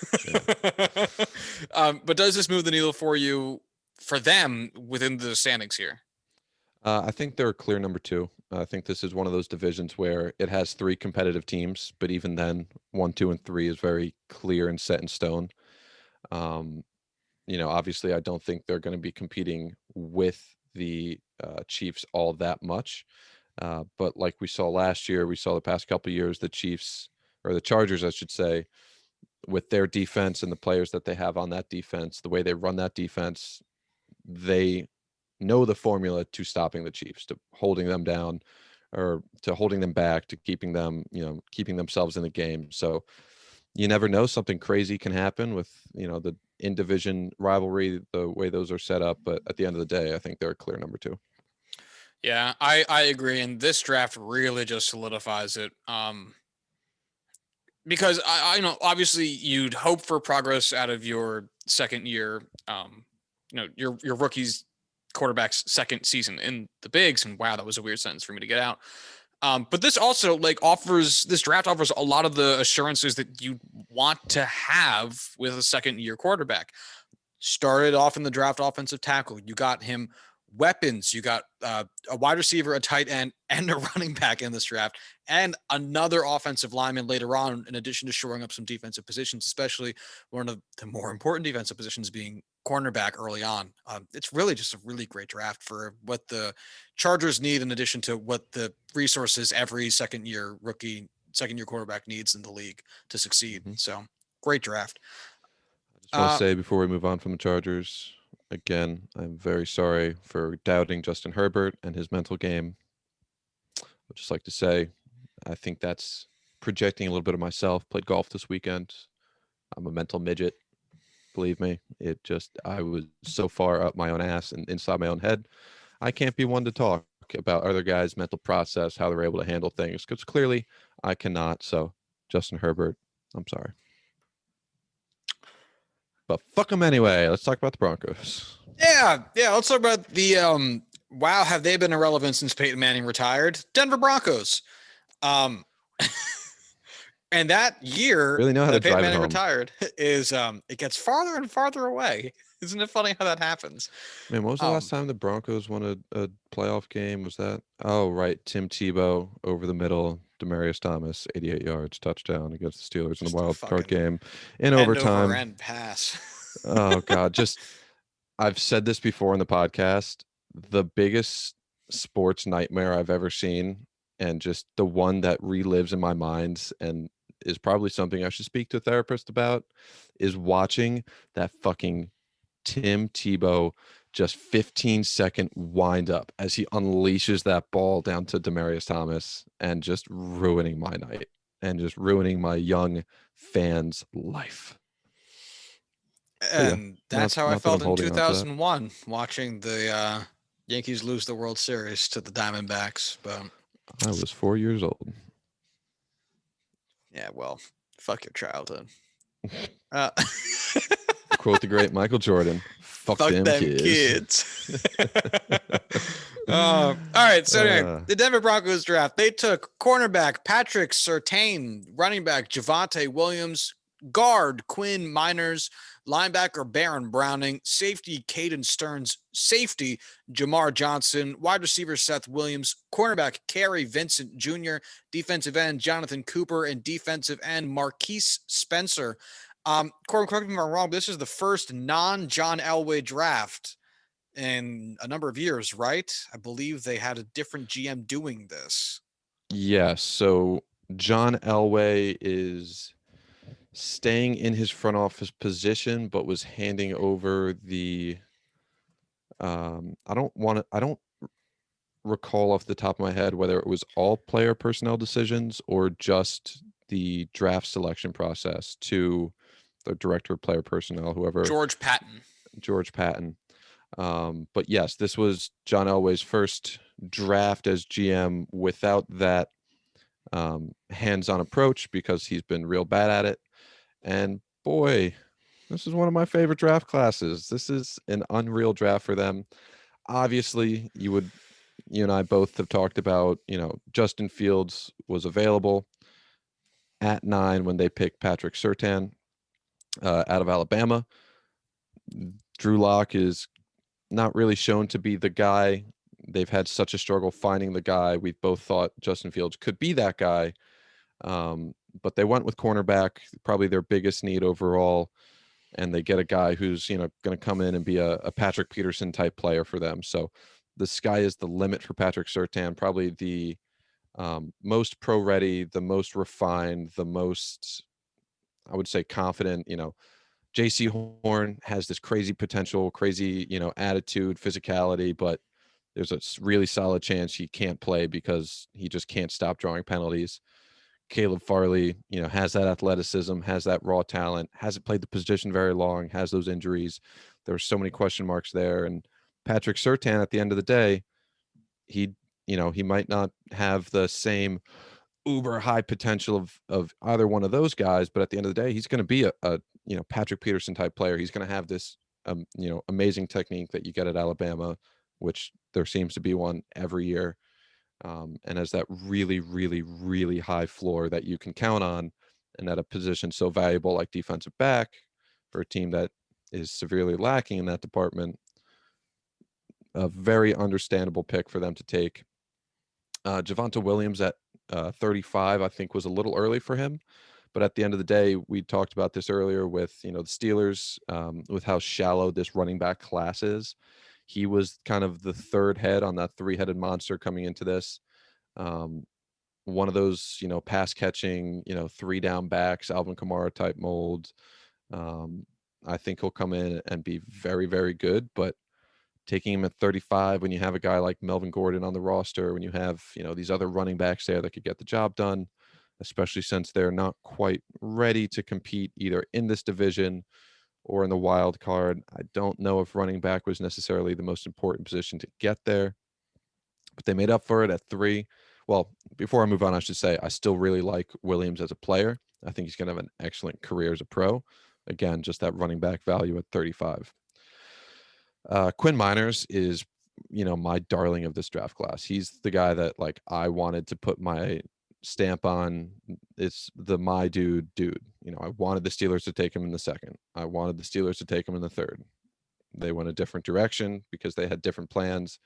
But does this move the needle for you, for them, within the standings here? I think they're a clear number 2. I think this is one of those divisions where it has 3 competitive teams, but even then, 1, 2, and 3 is very clear and set in stone. Obviously, I don't think they're going to be competing with the Chiefs all that much. But like we saw last year, we saw the past couple of years, the Chiefs, or the Chargers, I should say, with their defense and the players that they have on that defense, the way they run that defense, they know the formula to stopping the Chiefs, to holding them down, or to holding them back, to keeping them, keeping themselves in the game. So you never know, something crazy can happen with, the in-division rivalry, the way those are set up. But at the end of the day, I think they're a clear number 2. Yeah, I agree. And this draft really just solidifies it. Because I know, obviously you'd hope for progress out of your second year, your rookie's quarterback's second season in the bigs. And wow, that was a weird sentence for me to get out. But this also this draft offers a lot of the assurances that you want to have with a second year quarterback. Started off in the draft offensive tackle. You got him weapons. You got a wide receiver, a tight end, and a running back in this draft, and another offensive lineman later on, in addition to shoring up some defensive positions, especially one of the more important defensive positions being cornerback early on. It's really just a really great draft for what the Chargers need, in addition to what the resources every second year quarterback needs in the league to succeed. Mm-hmm. So great draft. I just want to say before we move on from the Chargers, again, I'm very sorry for doubting Justin Herbert and his mental game. I'd just like to say, I think that's projecting a little bit of myself. Played golf this weekend. I'm a mental midget. Believe me, I was so far up my own ass and inside my own head. I can't be one to talk about other guys' mental process, how they're able to handle things, because clearly I cannot. So, Justin Herbert, I'm sorry. But fuck them anyway. Let's talk about the Broncos. Yeah. Let's talk about the wow, have they been irrelevant since Peyton Manning retired? Denver Broncos. And that year really know how that to Peyton drive Manning home. retired is it gets farther and farther away. Isn't it funny how that happens? Man, what was the last time the Broncos won a playoff game? Was that? Oh, right. Tim Tebow over the middle. Demaryius Thomas, 88 yards, touchdown against the Steelers in the wild card game in overtime. End pass. Oh, God. I've said this before in the podcast. The biggest sports nightmare I've ever seen, and just the one that relives in my mind and is probably something I should speak to a therapist about, is watching that fucking Tim Tebow just 15-second wind up as he unleashes that ball down to Demaryius Thomas and just ruining my night and just ruining my young fans' life. And that's how I felt in 2001 watching the Yankees lose the World Series to the Diamondbacks. But I was 4 years old. Yeah, well, fuck your childhood. Quote the great Michael Jordan. Fuck them kids. All right. So anyway, the Denver Broncos draft, they took cornerback Patrick Surtain, running back Javonte Williams, guard Quinn Miners, linebacker Baron Browning, safety Caden Stearns, safety Jamar Johnson, wide receiver Seth Williams, cornerback Kerry Vincent Jr., defensive end Jonathan Cooper, and defensive end Marquise Spencer. Corwin, correct me if I'm wrong, but this is the first non-John Elway draft in a number of years, right? I believe they had a different GM doing this. Yes. So John Elway is staying in his front office position, but was handing over the I don't recall off the top of my head whether it was all player personnel decisions or just the draft selection process to the director of player personnel, whoever. George Patton. But yes, this was John Elway's first draft as GM without that hands-on approach, because he's been real bad at it. And boy, this is one of my favorite draft classes. This is an unreal draft for them. Obviously, you and I both have talked about, Justin Fields was available at 9 when they picked Patrick Surtain out of Alabama. Drew Lock is not really shown to be the guy. They've had such a struggle finding the guy. We both thought Justin Fields could be that guy. But they went with cornerback, probably their biggest need overall. And they get a guy who's, going to come in and be a Patrick Peterson type player for them. So the sky is the limit for Patrick Surtain, probably the most pro ready, the most refined, the most, I would say, confident. JC Horn has this crazy potential, crazy, attitude, physicality, but there's a really solid chance he can't play because he just can't stop drawing penalties. Caleb Farley, has that athleticism, has that raw talent, hasn't played the position very long, has those injuries. There are so many question marks there. And Patrick Surtain, at the end of the day, he might not have the same uber high potential of either one of those guys, but at the end of the day, he's going to be a Patrick Peterson type player. He's going to have this amazing technique that you get at Alabama, which there seems to be one every year, and has that really, really, really high floor that you can count on, and at a position so valuable like defensive back for a team that is severely lacking in that department. A very understandable pick for them to take. Javonte Williams at 35, I think, was a little early for him. But at the end of the day, we talked about this earlier with, the Steelers, with how shallow this running back class is. He was kind of the third head on that three-headed monster coming into this. One of those, pass catching, 3-down backs, Alvin Kamara type mold. I think he'll come in and be very, very good. But taking him at 35 when you have a guy like Melvin Gordon on the roster, when you have, these other running backs there that could get the job done, especially since they're not quite ready to compete either in this division or in the wild card. I don't know if running back was necessarily the most important position to get there, but they made up for it at 3. Well, before I move on, I should say I still really like Williams as a player. I think he's going to have an excellent career as a pro. Again, just that running back value at 35. Quinn Miners is, my darling of this draft class. He's the guy that I wanted to put my stamp on. It's the my dude. I wanted the Steelers to take him in the 2nd. I wanted the Steelers to take him in the 3rd. They went a different direction because they had different plans.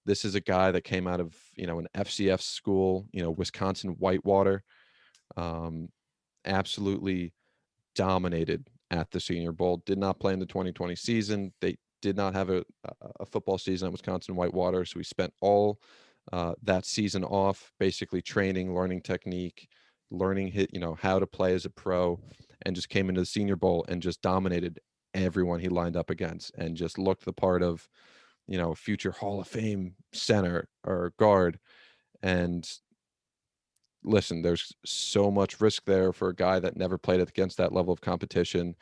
This is a guy that came out of, an FCS school, Wisconsin Whitewater, absolutely dominated at the Senior Bowl, did not play in the 2020 season. They did not have a football season at Wisconsin Whitewater. So he spent all that season off, basically training, learning technique, learning how to play as a pro, and just came into the Senior Bowl and just dominated everyone he lined up against and just looked the part of, future Hall of Fame center or guard. And listen, there's so much risk there for a guy that never played against that level of competition,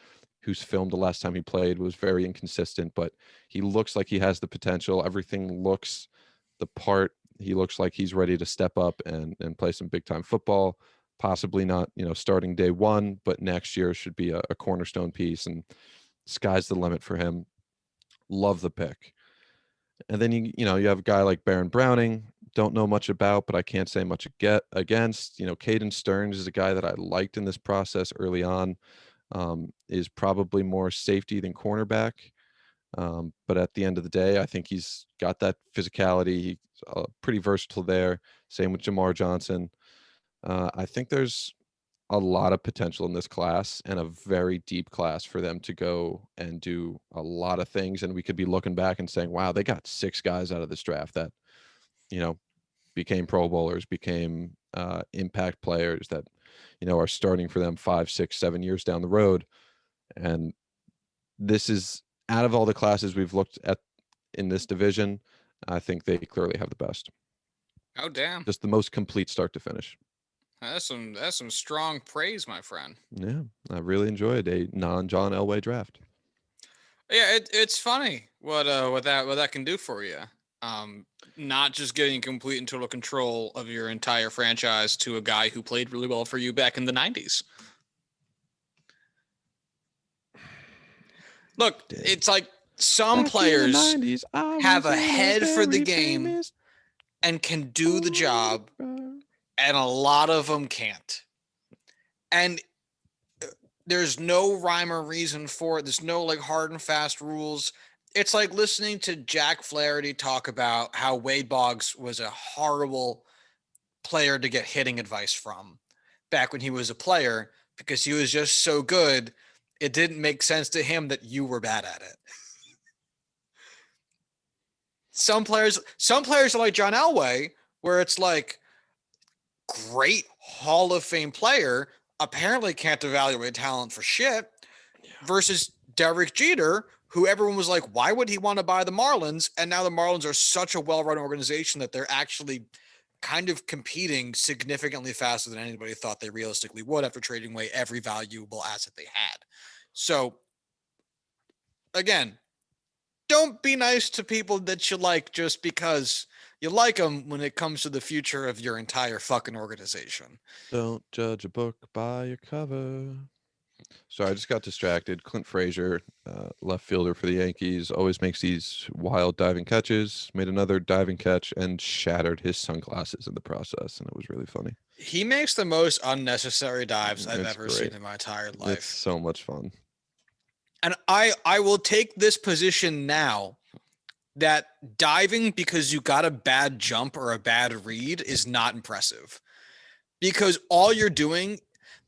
whose film the last time he played was very inconsistent, but he looks like he has the potential. Everything looks the part. He looks like he's ready to step up and play some big time football, possibly not, starting day 1, but next year should be a cornerstone piece, and sky's the limit for him. Love the pick. And then you have a guy like Baron Browning, don't know much about, but I can't say much against. Caden Stearns is a guy that I liked in this process early on. Is probably more safety than cornerback. But at the end of the day, I think he's got that physicality. He's pretty versatile there. Same with Jamar Johnson. I think there's a lot of potential in this class, and a very deep class for them to go and do a lot of things. And we could be looking back and saying, wow, they got 6 guys out of this draft that, became Pro Bowlers, became impact players that, are starting for them 5, 6, 7 years down the road. And this is, out of all the classes we've looked at in this division, I think they clearly have the best. Oh, damn. Just the most complete start to finish. That's some strong praise, my friend. Yeah, I really enjoyed a non-John Elway draft. Yeah, it's funny what that can do for you. Not just getting complete and total control of your entire franchise to a guy who played really well for you back in the 90s. Look, it's like some back players 90s, have a head for the game famous. And can do the job, and a lot of them can't. And there's no rhyme or reason for it. There's no hard and fast rules. It's like listening to Jack Flaherty talk about how Wade Boggs was a horrible player to get hitting advice from back when he was a player, because he was just so good. It didn't make sense to him that you were bad at it. Some players are like John Elway, where it's like, great Hall of Fame player, apparently can't evaluate talent for shit, versus Derek Jeter, who everyone was like, why would he want to buy the Marlins? And now the Marlins are such a well-run organization that they're actually kind of competing significantly faster than anybody thought they realistically would after trading away every valuable asset they had. So again, don't be nice to people that you like just because you like them when it comes to the future of your entire fucking organization. Don't judge a book by your cover. Sorry, I just got distracted. Clint Frazier, left fielder for the Yankees, always makes these wild diving catches, made another diving catch and shattered his sunglasses in the process. And it was really funny. He makes the most unnecessary dives I've ever seen in my entire life. It's so much fun. And I will take this position now that diving because you got a bad jump or a bad read is not impressive, because all you're doing,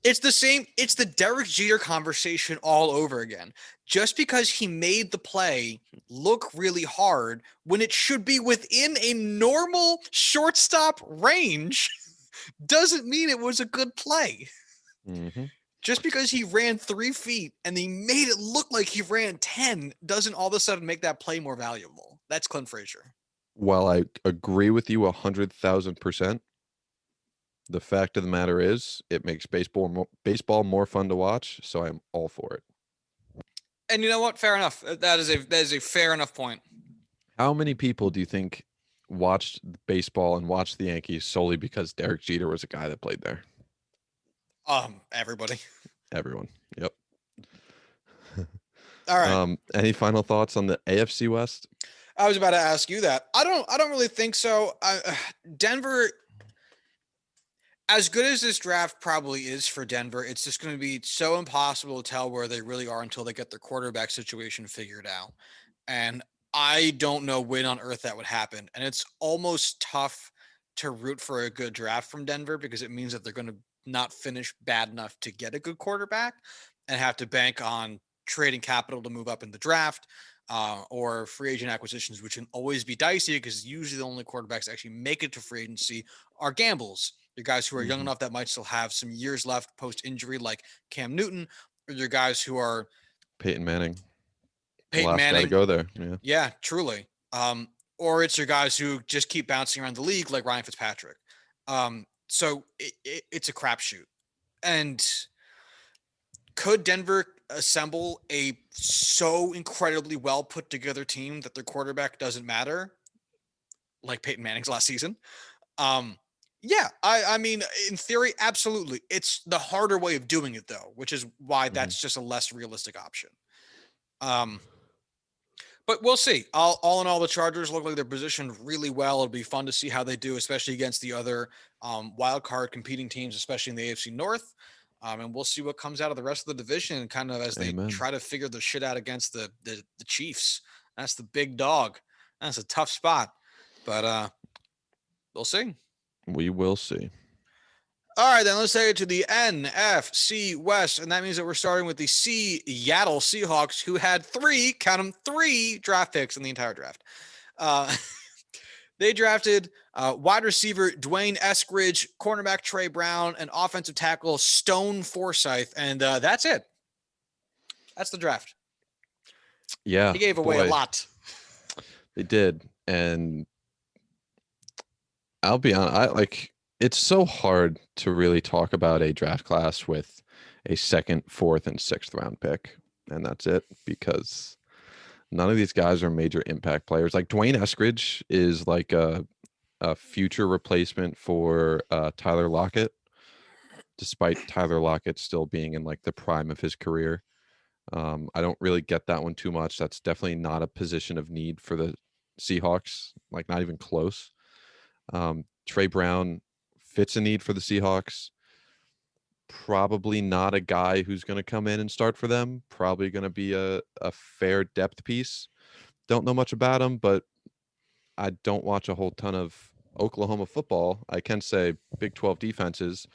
it's the Derek Jeter conversation all over again. Just because he made the play look really hard when it should be within a normal shortstop range doesn't mean it was a good play. Mm-hmm. Just because he ran 3 feet and he made it look like he ran 10 doesn't all of a sudden make that play more valuable. That's Clint Frazier. While I agree with you 100,000%, the fact of the matter is it makes baseball more fun to watch, so I'm all for it. And you know what? Fair enough. That is a fair enough point. How many people do you think watched baseball and watched the Yankees solely because Derek Jeter was a guy that played there? Everybody. Everyone. Yep. All right. Any final thoughts on the AFC West? I was about to ask you that. I don't really think so. Denver, as good as this draft probably is for Denver, it's just going to be so impossible to tell where they really are until they get their quarterback situation figured out. And I don't know when on earth that would happen. And it's almost tough to root for a good draft from Denver because it means that they're going to not finish bad enough to get a good quarterback and have to bank on trading capital to move up in the draft, or free agent acquisitions, which can always be dicey because usually the only quarterbacks that actually make it to free agency are gambles. Your guys who are young enough that might still have some years left post injury, like Cam Newton, or your guys who are Peyton Manning. Peyton Last guy to Manning. go there. Yeah, truly. Or it's your guys who just keep bouncing around the league, like Ryan Fitzpatrick. So it's a crapshoot. And could Denver assemble a so incredibly well put together team that their quarterback doesn't matter, like Peyton Manning's last season? Yeah, I mean, in theory, absolutely. It's the harder way of doing it, though, which is why that's just a less realistic option. But we'll see. All in all, the Chargers look like they're positioned really well. It'll be fun to see how they do, especially against the other wild card competing teams, especially in the AFC North. And we'll see what comes out of the rest of the division, kind of as they try to figure the shit out against the Chiefs. That's the big dog. That's a tough spot, but we'll see. We will see. All right, then let's take it to the NFC West, and that means that we're starting with the Seattle Seahawks, who had three draft picks in the entire draft. They drafted wide receiver Dwayne Eskridge, cornerback Trey Brown, and offensive tackle Stone Forsythe, and that's it. That's the draft. Yeah, they gave away a lot. They did, and I'll be honest. It's so hard to really talk about a draft class with a second, fourth, and sixth round pick, and that's it, because none of these guys are major impact players. Like Dwayne Eskridge is like a future replacement for Tyler Lockett, despite Tyler Lockett still being in like the prime of his career. I don't really get that one too much. That's definitely not a position of need for the Seahawks, like not even close. Trey Brown fits a need for the Seahawks. Probably not a guy who's going to come in and start for them. Probably going to be a fair depth piece. Don't know much about him, but I don't watch a whole ton of Oklahoma football. I can say Big 12 defenses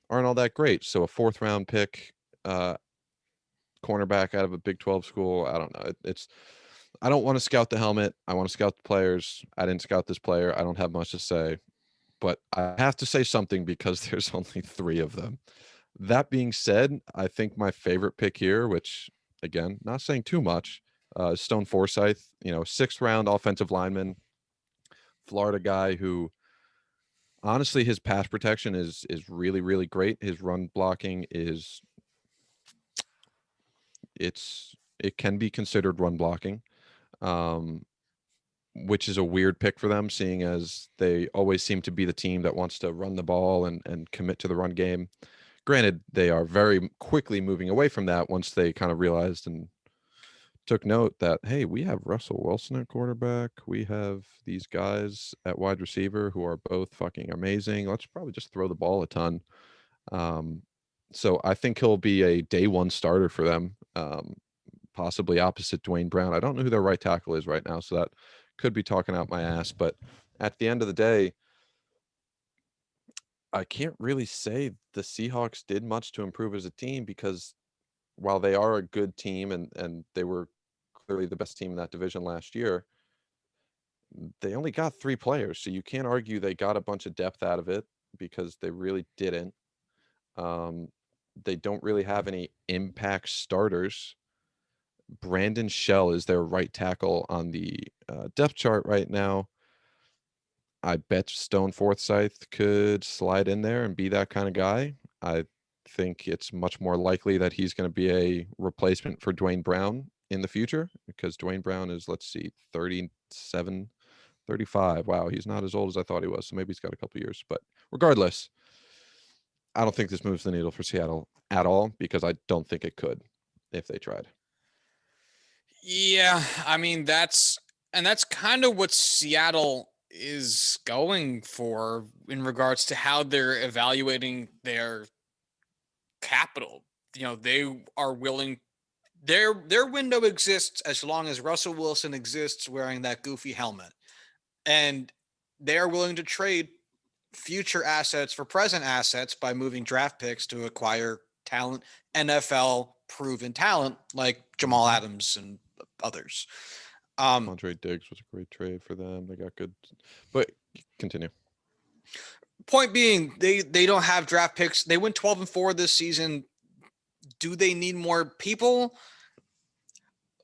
aren't all that great. So a fourth round pick, cornerback out of a Big 12 school, I don't know. I don't want to scout the helmet. I want to scout the players. I didn't scout this player. I don't have much to say. But I have to say something because there's only three of them. That being said, I think my favorite pick here, which again, not saying too much, Stone Forsythe, sixth round offensive lineman, Florida guy who honestly his pass protection is really, really great. His run blocking it can be considered run blocking. Which is a weird pick for them, seeing as they always seem to be the team that wants to run the ball and commit to the run game. Granted, they are very quickly moving away from that once they kind of realized and took note that, hey, we have Russell Wilson at quarterback. We have these guys at wide receiver who are both fucking amazing. Let's probably just throw the ball a ton. So I think he'll be a day one starter for them, possibly opposite Dwayne Brown. I don't know who their right tackle is right now, so that could be talking out my ass, but at the end of the day, I can't really say the Seahawks did much to improve as a team, because while they are a good team and they were clearly the best team in that division last year, they only got three players. So you can't argue they got a bunch of depth out of it, because they really didn't. They don't really have any impact starters, Brandon Shell is their right tackle on the depth chart right now. I bet Stone Forsythe could slide in there and be that kind of guy. I think it's much more likely that he's going to be a replacement for Dwayne Brown in the future, because Dwayne Brown is, let's see, 37, 35. Wow, he's not as old as I thought he was. So maybe he's got a couple years. But regardless, I don't think this moves the needle for Seattle at all, because I don't think it could if they tried. Yeah, I mean, that's kind of what Seattle is going for in regards to how they're evaluating their capital. You know, they are willing, their window exists as long as Russell Wilson exists wearing that goofy helmet. And they are willing to trade future assets for present assets by moving draft picks to acquire talent, NFL proven talent like Jamal Adams and others. Andre Diggs was a great trade for them. They got good, but continue. Point being, they don't have draft picks. They went 12-4 this season. Do they need more people?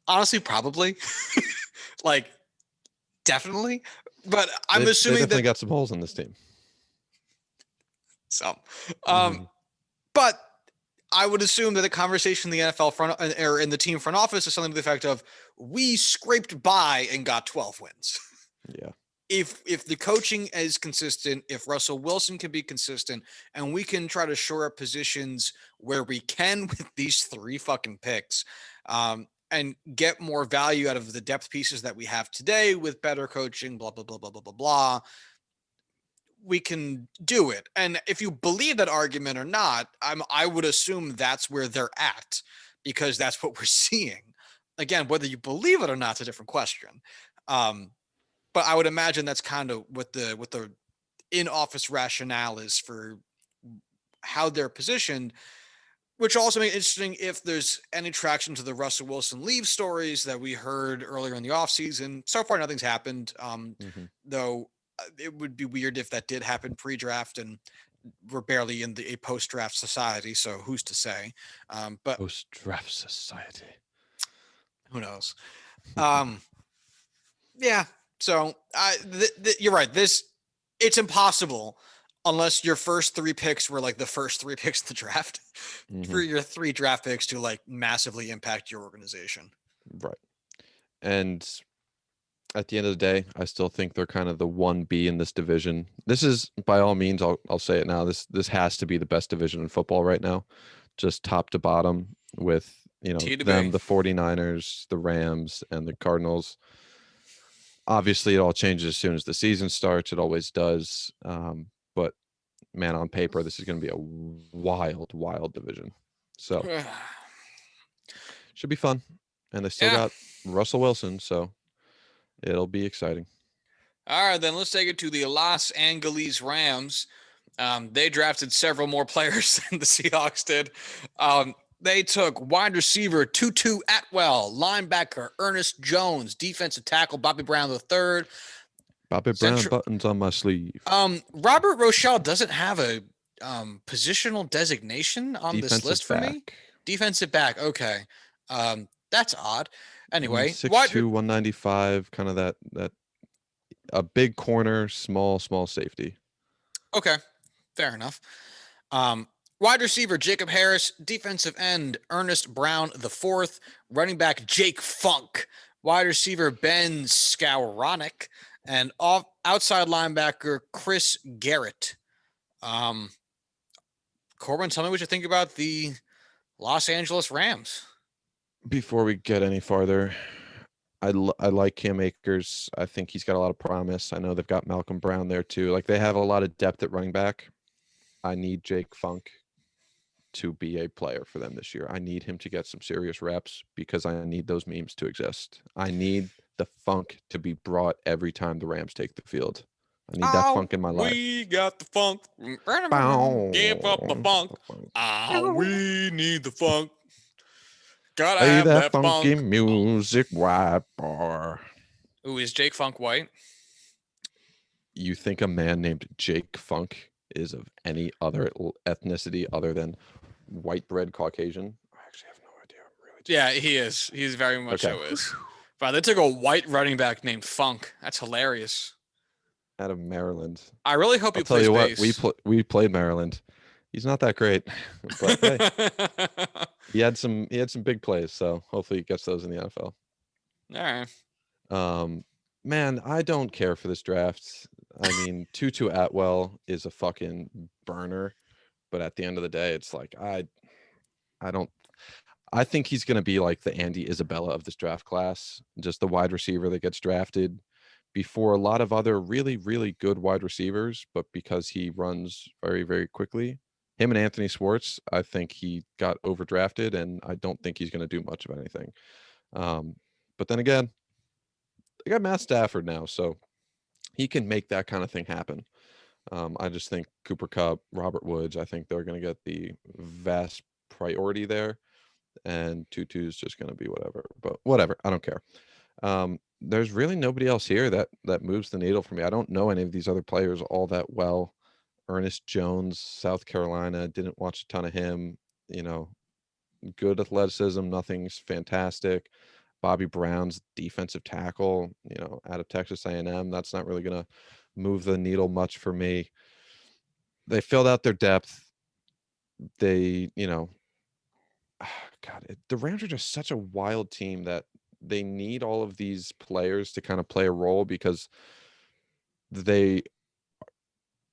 Honestly, probably. Like, definitely. But I'm assuming they definitely got some holes in this team. So, but I would assume that the conversation in the NFL front or in the team front office is something to the effect of, we scraped by and got 12 wins. Yeah. If the coaching is consistent, if Russell Wilson can be consistent, and we can try to shore up positions where we can with these 3 fucking picks, and get more value out of the depth pieces that we have today with better coaching, blah, blah, blah, blah, blah, blah, blah, we can do it. And if you believe that argument or not, I would assume that's where they're at, because that's what we're seeing. Again, whether you believe it or not is a different question. But I would imagine that's kind of what the in-office rationale is for how they're positioned, which also makes it interesting if there's any traction to the Russell Wilson leave stories that we heard earlier in the offseason. So far, nothing's happened, though it would be weird if that did happen pre-draft, and we're barely in a post-draft society, so who's to say? But post-draft society, who knows? Yeah. So you're right. It's impossible unless your first 3 picks were like the first 3 picks of the draft for your 3 draft picks to like massively impact your organization. Right. And at the end of the day, I still think they're kind of the 1B in this division. This is, by all means, I'll say it now, this has to be the best division in football right now, just top to bottom, with, you know, them, the 49ers, the Rams, and the Cardinals. Obviously, it all changes as soon as the season starts. It always does. But, man, on paper, this is going to be a wild, wild division. So, should be fun. And they still got Russell Wilson, so it'll be exciting. All right, then let's take it to the Los Angeles Rams. They drafted several more players than the Seahawks did. They took wide receiver Tutu Atwell, linebacker Ernest Jones, defensive tackle Bobby Brown III. Bobby Brown buttons on my sleeve. Robert Rochelle doesn't have a positional designation on this list for me. Defensive back. Okay. That's odd. Anyway, 6'2", 195, kind of that a big corner, small safety. Okay, fair enough. Wide receiver Jacob Harris, defensive end Ernest Brown IV, running back Jake Funk, wide receiver Ben Skowronek, and outside linebacker Chris Garrett. Corwin, tell me what you think about the Los Angeles Rams. Before we get any farther, I like Cam Akers. I think he's got a lot of promise. I know they've got Malcolm Brown there too. Like, they have a lot of depth at running back. I need Jake Funk to be a player for them this year. I need him to get some serious reps, because I need those memes to exist. I need the funk to be brought every time the Rams take the field. I need that funk in my life. We got the funk. Give up the funk. We need the funk. Gotta have that funky funk. music, white bar. Ooh, is Jake Funk white? You think a man named Jake Funk is of any other ethnicity other than white bread Caucasian? I actually have no idea. I'm Yeah, he is. He's very much so is. Wow, they took a white running back named Funk. That's hilarious. Out of Maryland. I really hope I'll he tell plays you bass. what, we played Maryland. He's not that great, but hey, he had some big plays, so hopefully he gets those in the NFL. All right. Man, I don't care for this draft. I mean, Tutu Atwell is a fucking burner, but at the end of the day, it's like I don't. I think he's going to be like the Andy Isabella of this draft class, just the wide receiver that gets drafted before a lot of other really, really good wide receivers, but because he runs very, very quickly. Him and Anthony Schwartz, I think he got overdrafted, and I don't think he's going to do much of anything. But then again, they got Matt Stafford now, so he can make that kind of thing happen. I just think Cooper Kupp, Robert Woods, I think they're going to get the vast priority there, and Tutu is just going to be whatever. But whatever, I don't care. There's really nobody else here that moves the needle for me. I don't know any of these other players all that well. Ernest Jones, South Carolina, didn't watch a ton of him. You know, good athleticism, nothing's fantastic. Bobby Brown's defensive tackle, you know, out of Texas A&M, that's not really going to move the needle much for me. They filled out their depth. They, you know, God, the Rams are just such a wild team that they need all of these players to kind of play a role because they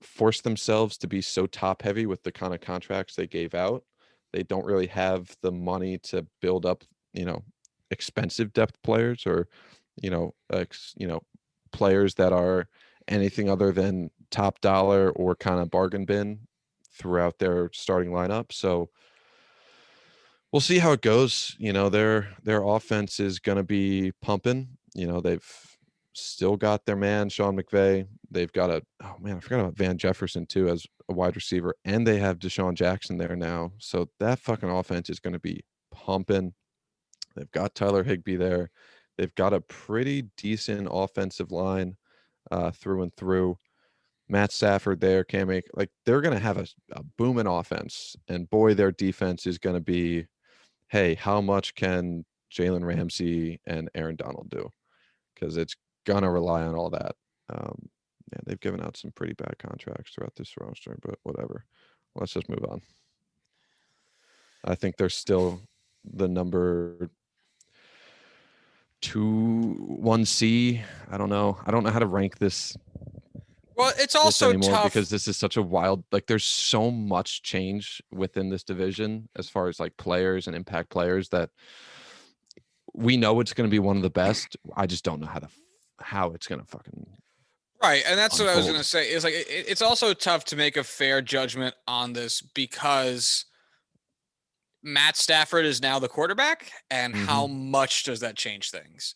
force themselves to be so top heavy with the kind of contracts they gave out. They don't really have the money to build up, you know, expensive depth players or, you know, players that are anything other than top dollar or kind of bargain bin throughout their starting lineup. So we'll see how it goes. You know, their offense is going to be pumping. You know, they've still got their man Sean McVay. They've got I forgot about Van Jefferson too as a wide receiver, and they have Deshaun Jackson there now. So that fucking offense is going to be pumping. They've got Tyler Higbee there. They've got a pretty decent offensive line through and through. Matt Stafford there can make they're going to have a booming offense, and boy, their defense is going to be. Hey, how much can Jalen Ramsey and Aaron Donald do? Because it's gonna rely on all that. Yeah, they've given out some pretty bad contracts throughout this roster, but whatever. Let's just move on. I think they're still the number 1C. I don't know. I don't know how to rank this. Well, it's also tough because this is such a wild. There's so much change within this division as far as players and impact players that we know it's going to be one of the best. I just don't know how it's going to fucking right. And that's unfold. What I was going to say is it's also tough to make a fair judgment on this because Matt Stafford is now the quarterback, and how much does that change things?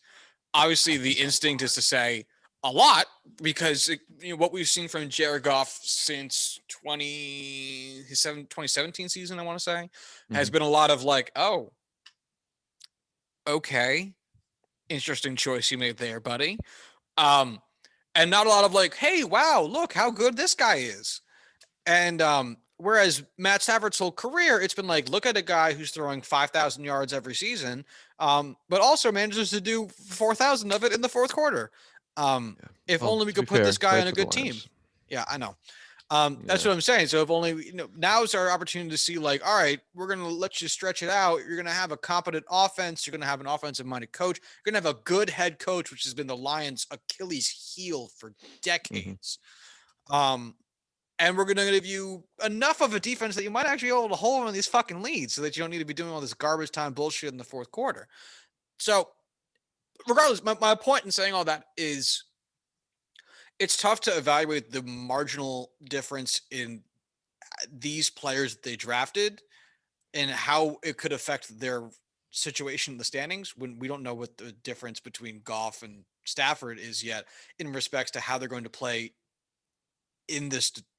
Obviously, the instinct is to say a lot because what we've seen from Jared Goff since 2017 season, I want to say, has been a lot of oh, okay, interesting choice you made there, buddy. And not a lot of hey, wow, look how good this guy is. And whereas Matt Stafford's whole career, it's been look at a guy who's throwing 5,000 yards every season, but also manages to do 4,000 of it in the fourth quarter. If only we could put this guy on a good team. Yeah, I know. That's what I'm saying. So if only, now's our opportunity to see all right, we're going to let you stretch it out. You're going to have a competent offense. You're going to have an offensive minded coach. You're going to have a good head coach, which has been the Lions' Achilles heel for decades. And we're going to give you enough of a defense that you might actually be able to hold on these fucking leads so that you don't need to be doing all this garbage time bullshit in the fourth quarter. So regardless, my point in saying all that is it's tough to evaluate the marginal difference in these players that they drafted and how it could affect their situation in the standings when we don't know what the difference between Goff and Stafford is yet in respects to how they're going to play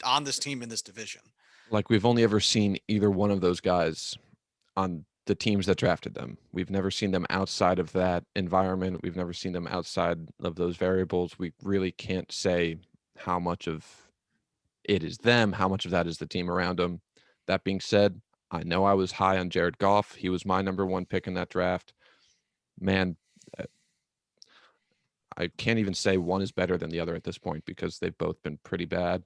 on this team in this division. We've only ever seen either one of those guys on the teams that drafted them. We've never seen them outside of that environment. We've never seen them outside of those variables. We really can't say how much of it is them, how much of that is the team around them. That being said, I know I was high on Jared Goff. He was my number 1 pick in that draft. Man, I can't even say one is better than the other at this point because they've both been pretty bad,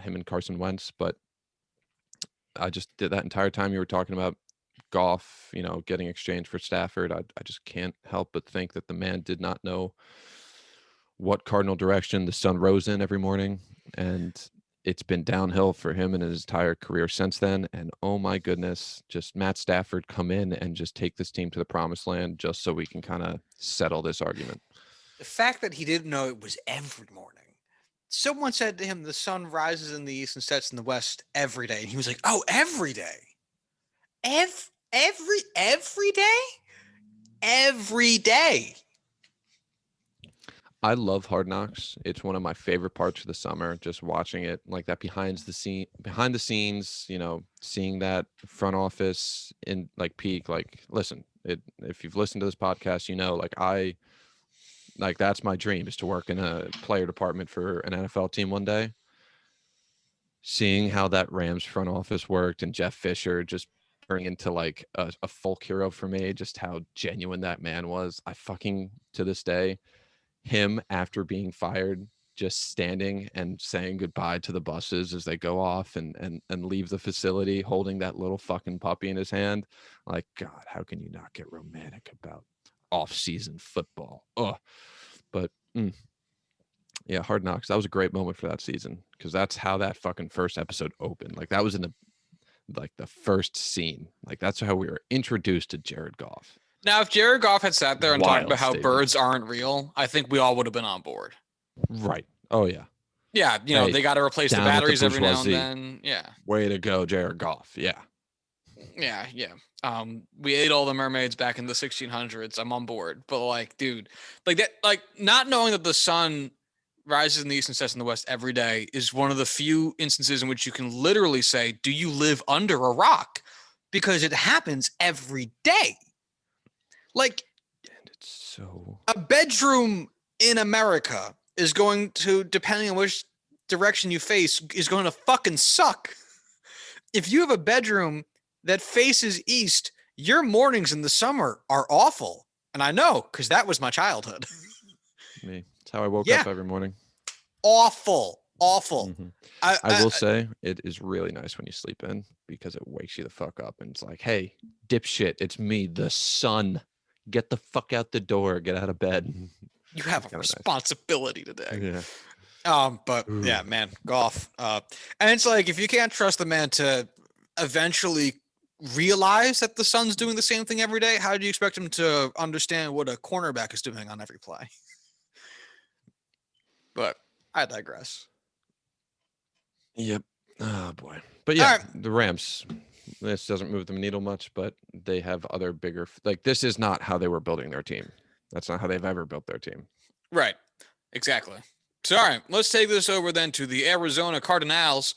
him and Carson Wentz. But I just did that entire time you were talking about Goff, getting exchanged for Stafford. I just can't help but think that the man did not know what cardinal direction the sun rose in every morning. And it's been downhill for him in his entire career since then. And oh my goodness, just Matt Stafford come in and just take this team to the promised land just so we can kind of settle this argument. The fact that he didn't know it was every morning. Someone said to him, the sun rises in the east and sets in the west every day. And he was like, oh, every day. Every day? Every day. I love Hard Knocks. It's one of my favorite parts of the summer, just watching it like that behind the scenes, seeing that front office in like peak. Like, listen, if you've listened to this podcast, that's my dream, is to work in a player department for an NFL team one day. Seeing how that Rams front office worked and Jeff Fisher just turning into like a folk hero for me, just how genuine that man was. I fucking, to this day, him after being fired, just standing and saying goodbye to the buses as they go off and leave the facility, holding that little fucking puppy in his hand. Like, God, how can you not get romantic about off-season football? But yeah, Hard Knocks, that was a great moment for that season, because that's how that fucking first episode opened. Like, that was in the first scene. Like, that's how we were introduced to Jared Goff. Now, if Jared Goff had sat there and talked about how birds aren't real, I think we all would have been on board. Right. Oh, yeah. Yeah, they got to replace the batteries every now and then. Yeah. Way to go, Jared Goff. Yeah. Yeah. We ate all the mermaids back in the 1600s. I'm on board. But like, dude, like that, like not knowing that the sun rises in the east and sets in the west every day is one of the few instances in which you can literally say, do you live under a rock? Because it happens every day. Like, and it's so, a bedroom in America is going to, depending on which direction you face, is going to fucking suck. If you have a bedroom that faces east, your mornings in the summer are awful. And I know, because that was my childhood. Me. It's how I woke up every morning. Awful. Mm-hmm. I will say it is really nice when you sleep in, because it wakes you the fuck up and it's like, hey, dipshit, it's me, the sun. Get the fuck out the door. Get out of bed. You have a responsibility today. Yeah. But yeah, man, Goff. And it's like, if you can't trust the man to eventually realize that the sun's doing the same thing every day, how do you expect him to understand what a cornerback is doing on every play? But I digress. Yep. Oh boy. But yeah, The Rams, this doesn't move the needle much, but they have other bigger, like, this is not how they were building their team. That's not how they've ever built their team. Right. Exactly. So, all right, let's take this over then to the Arizona Cardinals.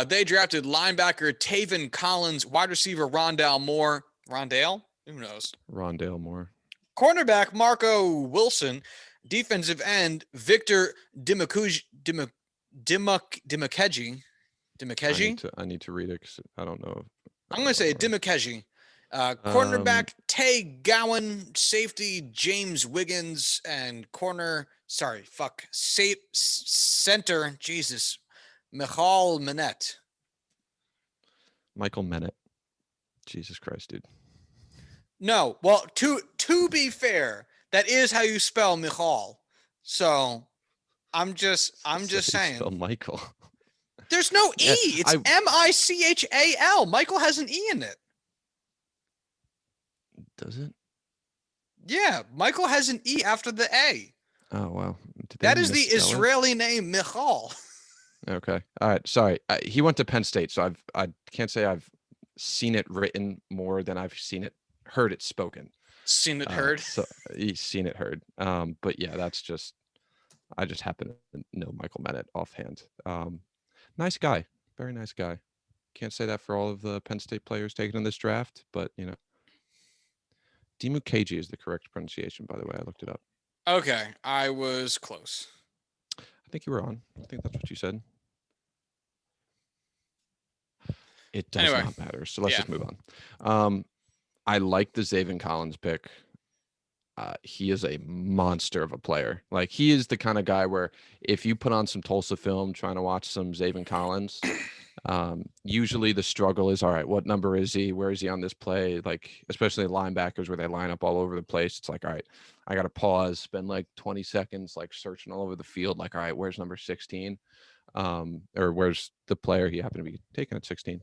They drafted linebacker Taven Collins, wide receiver Rondale Moore. Rondale? Who knows? Rondale Moore. Cornerback Marco Wilson. Defensive end Victor Dimukeji. I need to read it because I don't know. I'm going to say Dimukeji. Cornerback Tay Gowan, safety James Wiggins, and center, Jesus, Michael Menet. Michael Menet. Jesus Christ, dude. No, well, to be fair, that is how you spell Michal. So I'm just saying. Spell Michael. There's no E. It's Michal. Michael has an E in it. Does it? Yeah, Michael has an E after the A. Oh, wow. That is the Israeli name, Michal. Okay. All right. Sorry. He went to Penn State, so I can't say I've seen it written more than I've heard it spoken. Seen it heard? So he's seen it heard. But yeah, I just happen to know Michael Menet offhand. Nice guy. Very nice guy. Can't say that for all of the Penn State players taken in this draft, but Dimukeji is the correct pronunciation, by the way. I looked it up. Okay, I was close. I think you were on. I think that's what you said. It does not matter. So let's just move on. I like the Zaven Collins pick. He is a monster of a player. Like, he is the kind of guy where if you put on some Tulsa film trying to watch some Zaven Collins, usually the struggle is, all right, what number is he? Where is he on this play? Like, especially linebackers where they line up all over the place. It's like, all right, I got to pause, spend like 20 seconds, like searching all over the field. Like, all right, where's number 16? Or where's the player he happened to be taken at 16?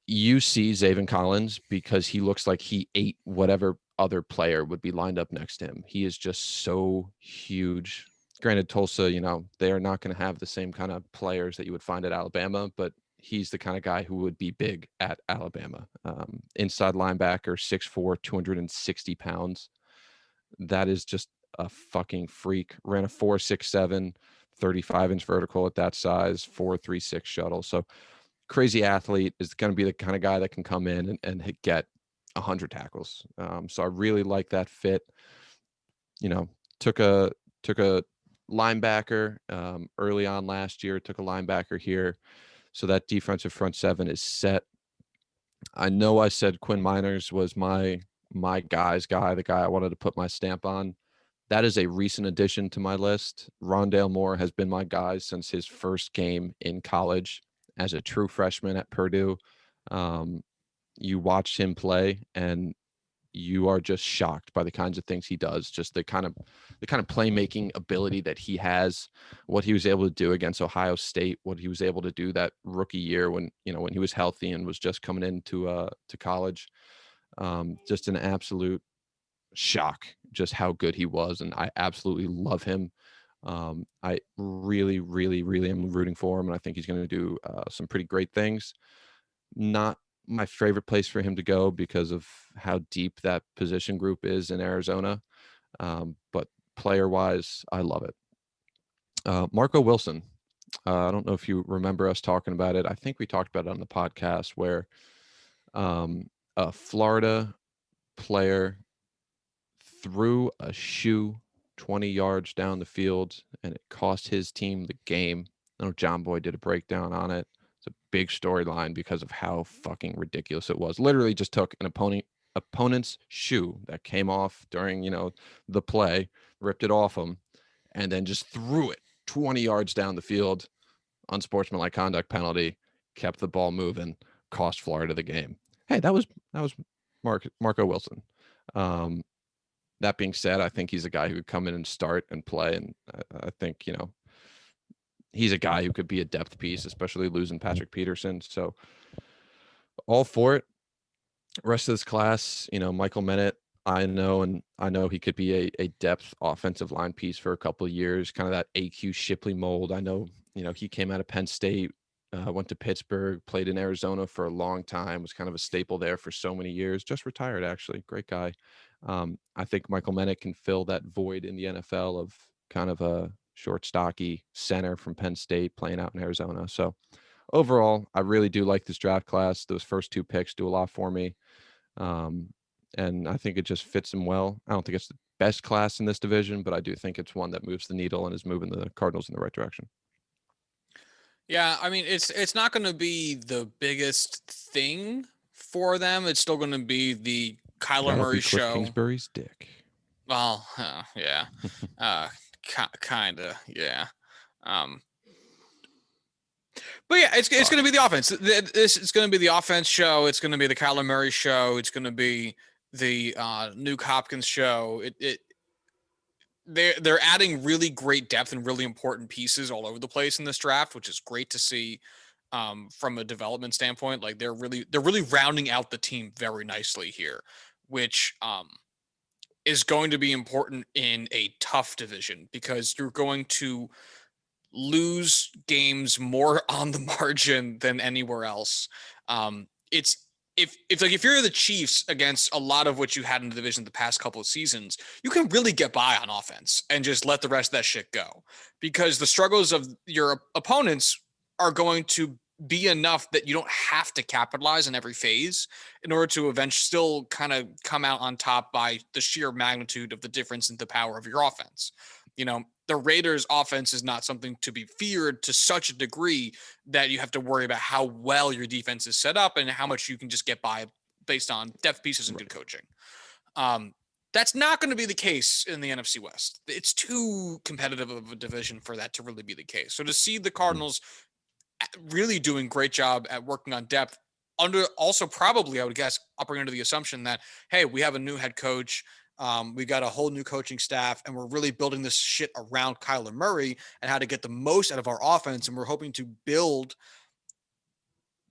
You see Zaven Collins because he looks like he ate whatever other player would be lined up next to him. He is just so huge. Granted, Tulsa, they are not going to have the same kind of players that you would find at Alabama, but he's the kind of guy who would be big at Alabama. Inside linebacker, 6'4", 260 pounds. That is just a fucking freak. Ran a 4.67, 35-inch vertical at that size, 4.36 shuttle. So crazy athlete, is going to be the kind of guy that can come in and get 100 tackles. So I really like that fit. Took a linebacker early on last year, took a linebacker here. So that defensive front seven is set. I know I said Quinn Miners was my guy's guy, the guy I wanted to put my stamp on. That is a recent addition to my list. Rondale Moore has been my guy since his first game in college as a true freshman at Purdue. You watch him play and you are just shocked by the kinds of things he does, just the kind of playmaking ability that he has, what he was able to do against Ohio State, what he was able to do that rookie year when he was healthy and was just coming into to college. Just an absolute shock just how good he was, and I absolutely love him. I really, really, really am rooting for him, and I think he's going to do some pretty great things. Not my favorite place for him to go because of how deep that position group is in Arizona, but player-wise, I love it. Marco Wilson. I don't know if you remember us talking about it. I think we talked about it on the podcast where a Florida player threw a shoe 20 yards down the field, and it cost his team the game. I know John Boy did a breakdown on it. It's a big storyline because of how fucking ridiculous it was. Literally just took an opponent's shoe that came off during, the play, ripped it off him, and then just threw it 20 yards down the field. Unsportsmanlike conduct penalty, kept the ball moving, cost Florida the game. Hey, that was Marco Wilson. That being said, I think he's a guy who could come in and start and play. And I think, he's a guy who could be a depth piece, especially losing Patrick Peterson. So all for it. Rest of this class, Michael Menet, I know he could be a depth offensive line piece for a couple of years, kind of that AQ Shipley mold. I know, he came out of Penn State, went to Pittsburgh, played in Arizona for a long time, was kind of a staple there for so many years, just retired, actually. Great guy. I think Michael Menet can fill that void in the NFL of kind of a short, stocky center from Penn State playing out in Arizona. So overall, I really do like this draft class. Those first two picks do a lot for me. And I think it just fits him well. I don't think it's the best class in this division, but I do think it's one that moves the needle and is moving the Cardinals in the right direction. Yeah, I mean, it's not going to be the biggest thing for them. It's still going to be the Kyler Murray show. Kingsbury's dick. Well, yeah, kind of, yeah. But yeah, it's going to be the offense. It's going to be the offense show. It's going to be the Kyler Murray show. It's going to be the Nuke Hopkins show. They're adding really great depth and really important pieces all over the place in this draft, which is great to see from a development standpoint. Like they're really rounding out the team very nicely here, which is going to be important in a tough division because you're going to lose games more on the margin than anywhere else. If you're the Chiefs against a lot of what you had in the division the past couple of seasons, you can really get by on offense and just let the rest of that shit go because the struggles of your opponents are going to be enough that you don't have to capitalize in every phase in order to eventually still kind of come out on top by the sheer magnitude of the difference in the power of your offense. the Raiders offense is not something to be feared to such a degree that you have to worry about how well your defense is set up and how much you can just get by based on depth pieces and good coaching. That's not going to be the case in the NFC West. It's too competitive of a division for that to really be the case. So to see the Cardinals really doing great job at working on depth under also probably, I would guess, upping under the assumption that, hey, we have a new head coach. We got a whole new coaching staff, and we're really building this shit around Kyler Murray and how to get the most out of our offense. And we're hoping to build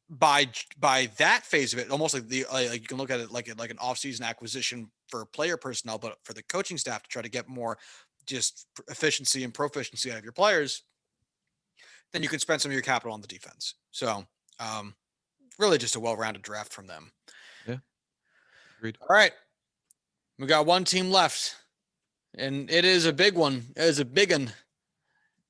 by that phase of it, almost like like you can look at it like an offseason acquisition for player personnel, but for the coaching staff to try to get more just efficiency and proficiency out of your players. Then you can spend some of your capital on the defense. So really just a well-rounded draft from them. Yeah. Agreed. All right. We got one team left, and it is a big one. It is a big one.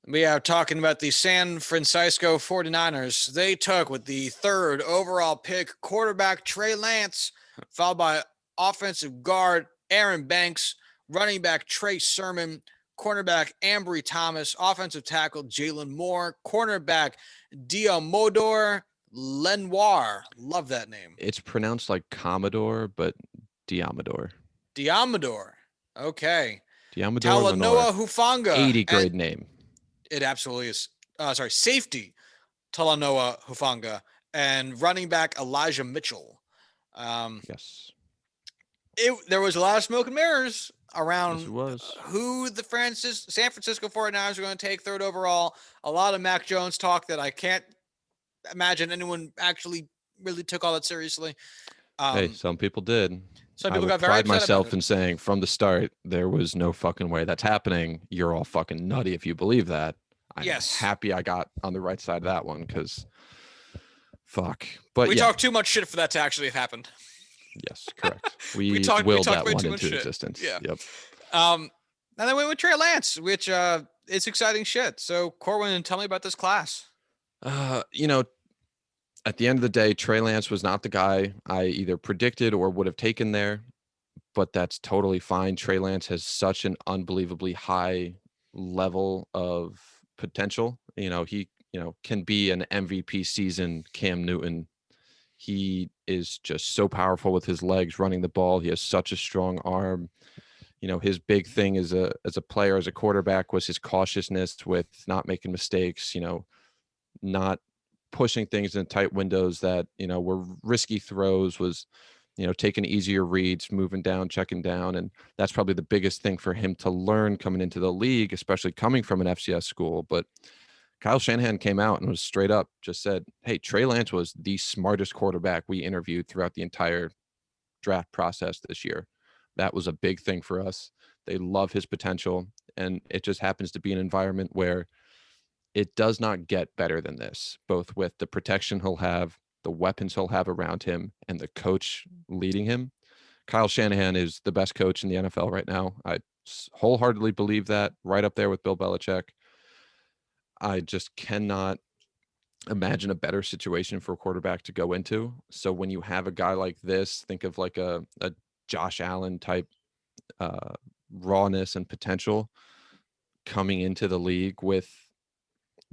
We are talking about the San Francisco 49ers. They took with the 3rd overall pick quarterback Trey Lance, followed by offensive guard Aaron Banks, running back Trey Sermon, cornerback Ambry Thomas, offensive tackle Jalen Moore, cornerback Diomodor Lenoir. Love that name. It's pronounced like Commodore, but Diomodor. Okay. Diomodor Talanoa Hufanga. 80 grade name. It absolutely is. Safety Talanoa Hufanga and running back Elijah Mitchell. Yes. There was a lot of smoke and mirrors around who the San Francisco 49ers are going to take 3rd overall. A lot of Mac Jones talk that I can't imagine anyone actually really took all that seriously. Hey, some people did. Some people got very upset myself in saying from the start, there was no fucking way that's happening. You're all fucking nutty if you believe that. I'm happy I got on the right side of that one because fuck. But we talked too much shit for that to actually have happened. Yes, correct. We willed that one into existence. Yeah. Yep. And then we went with Trey Lance, which is exciting shit. So Corwin, tell me about this class. At the end of the day, Trey Lance was not the guy I either predicted or would have taken there, but that's totally fine. Trey Lance has such an unbelievably high level of potential. He can be an MVP season Cam Newton. He is just so powerful with his legs running the ball. He has such a strong arm. His big thing as a player, as a quarterback, was his cautiousness with not making mistakes, not pushing things in tight windows that, were risky throws, was, taking easier reads, moving down, checking down. And that's probably the biggest thing for him to learn coming into the league, especially coming from an FCS school. But Kyle Shanahan came out and was straight up just said, hey, Trey Lance was the smartest quarterback we interviewed throughout the entire draft process this year. That was a big thing for us. They love his potential. And it just happens to be an environment where it does not get better than this, both with the protection he'll have, the weapons he'll have around him, and the coach leading him. Kyle Shanahan is the best coach in the NFL right now. I wholeheartedly believe that, right up there with Bill Belichick. I just cannot imagine a better situation for a quarterback to go into. So when you have a guy like this, think of like a Josh Allen type rawness and potential coming into the league with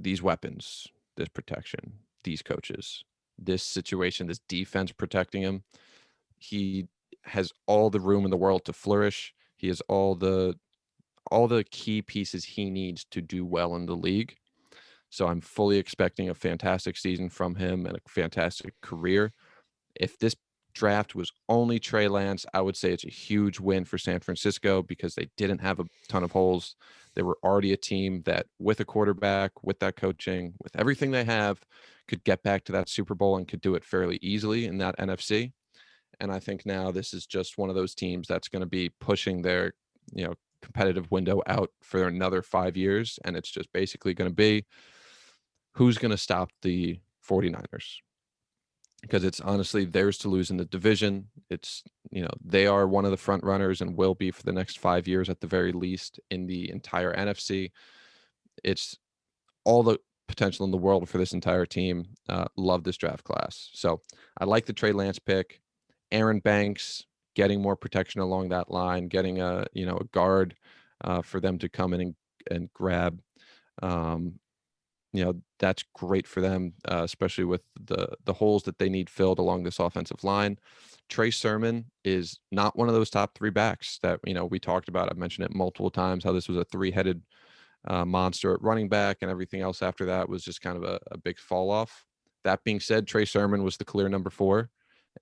these weapons, this protection, these coaches, this situation, this defense protecting him. He has all the room in the world to flourish. He has all the key pieces he needs to do well in the league. So I'm fully expecting a fantastic season from him and a fantastic career. If this draft was only Trey Lance, I would say it's a huge win for San Francisco because they didn't have a ton of holes. They were already a team that, with a quarterback, with that coaching, with everything they have, could get back to that Super Bowl and could do it fairly easily in that NFC. And I think now this is just one of those teams that's going to be pushing their, competitive window out for another 5 years. And it's just basically going to be who's going to stop the 49ers. Because it's honestly theirs to lose in the division. It's, they are one of the front runners and will be for the next 5 years at the very least in the entire NFC. It's all the potential in the world for this entire team. Love this draft class. So I like the Trey Lance pick. Aaron Banks, getting more protection along that line, getting a guard for them to come in and grab. That's great for them, especially with the holes that they need filled along this offensive line. Trey Sermon is not one of those top 3 backs that, we talked about. I've mentioned it multiple times, how this was a 3-headed monster at running back, and everything else after that was just kind of a big fall off. That being said, Trey Sermon was the clear number 4,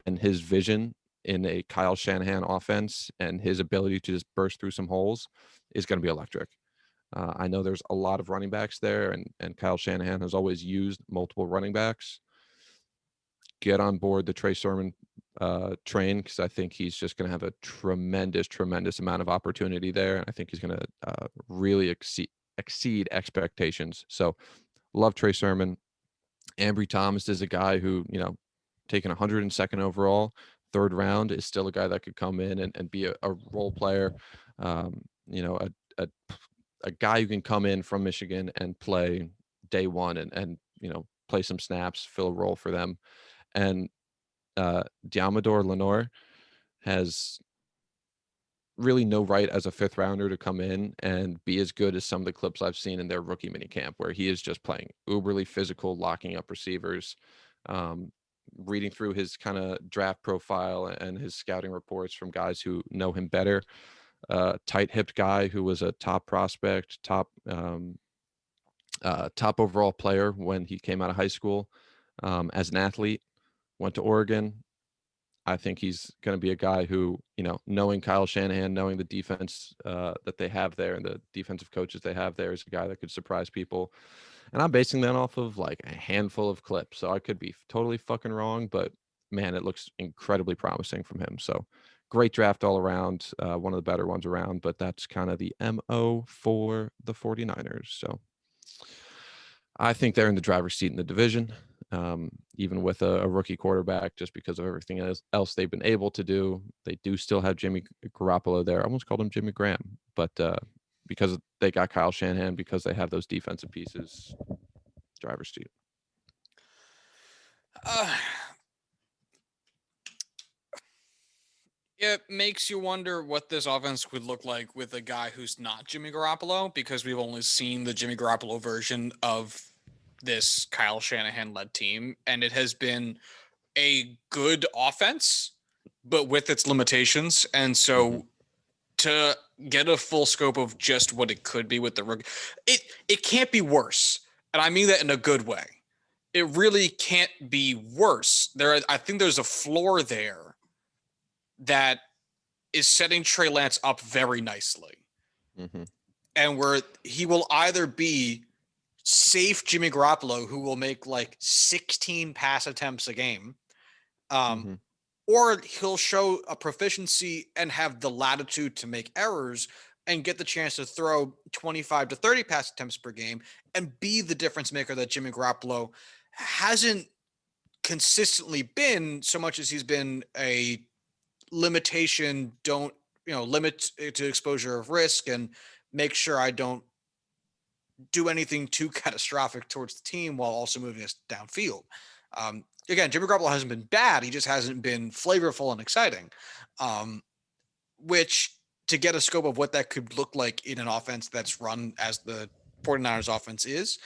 and his vision in a Kyle Shanahan offense and his ability to just burst through some holes is going to be electric. I know there's a lot of running backs there, and Kyle Shanahan has always used multiple running backs. Get on board the Trey Sermon train, because I think he's just going to have a tremendous amount of opportunity there. I think he's going to really exceed expectations. So love Trey Sermon. Ambry Thomas is a guy who, taken 102nd overall, 3rd round, is still a guy that could come in and be a role player. A guy who can come in from Michigan and play day one and play some snaps, fill a role for them. And Diamador Lenore has really no right as a 5th rounder to come in and be as good as some of the clips I've seen in their rookie mini camp, where he is just playing uberly physical, locking up receivers. Reading through his kind of draft profile and his scouting reports from guys who know him better, tight-hipped guy who was a top prospect, top overall player when he came out of high school. As an athlete, went to Oregon. I think he's going to be a guy who, knowing Kyle Shanahan, knowing the defense that they have there and the defensive coaches they have there, is a guy that could surprise people. And I'm basing that off of like a handful of clips. So I could be totally fucking wrong, but man, it looks incredibly promising from him. So great draft all around, one of the better ones around, but that's kind of the MO for the 49ers. So I think they're in the driver's seat in the division, even with a rookie quarterback, just because of everything else they've been able to do. They do still have Jimmy Garoppolo there. I almost called him Jimmy Graham, but because they got Kyle Shanahan, because they have those defensive pieces, driver's seat. It makes you wonder what this offense would look like with a guy who's not Jimmy Garoppolo, because we've only seen the Jimmy Garoppolo version of this Kyle Shanahan-led team, and it has been a good offense, but with its limitations. And so to get a full scope of just what it could be with the rookie, it can't be worse. And I mean that in a good way. It really can't be worse. I think there's a floor there that is setting Trey Lance up very nicely. And where he will either be safe Jimmy Garoppolo, who will make like 16 pass attempts a game, or he'll show a proficiency and have the latitude to make errors and get the chance to throw 25 to 30 pass attempts per game and be the difference maker that Jimmy Garoppolo hasn't consistently been, so much as he's been a limitation, limit to exposure of risk and make sure I don't do anything too catastrophic towards the team while also moving us downfield. Again, Jimmy Garoppolo hasn't been bad. He just hasn't been flavorful and exciting, which, to get a scope of what that could look like in an offense that's run as the 49ers offense is,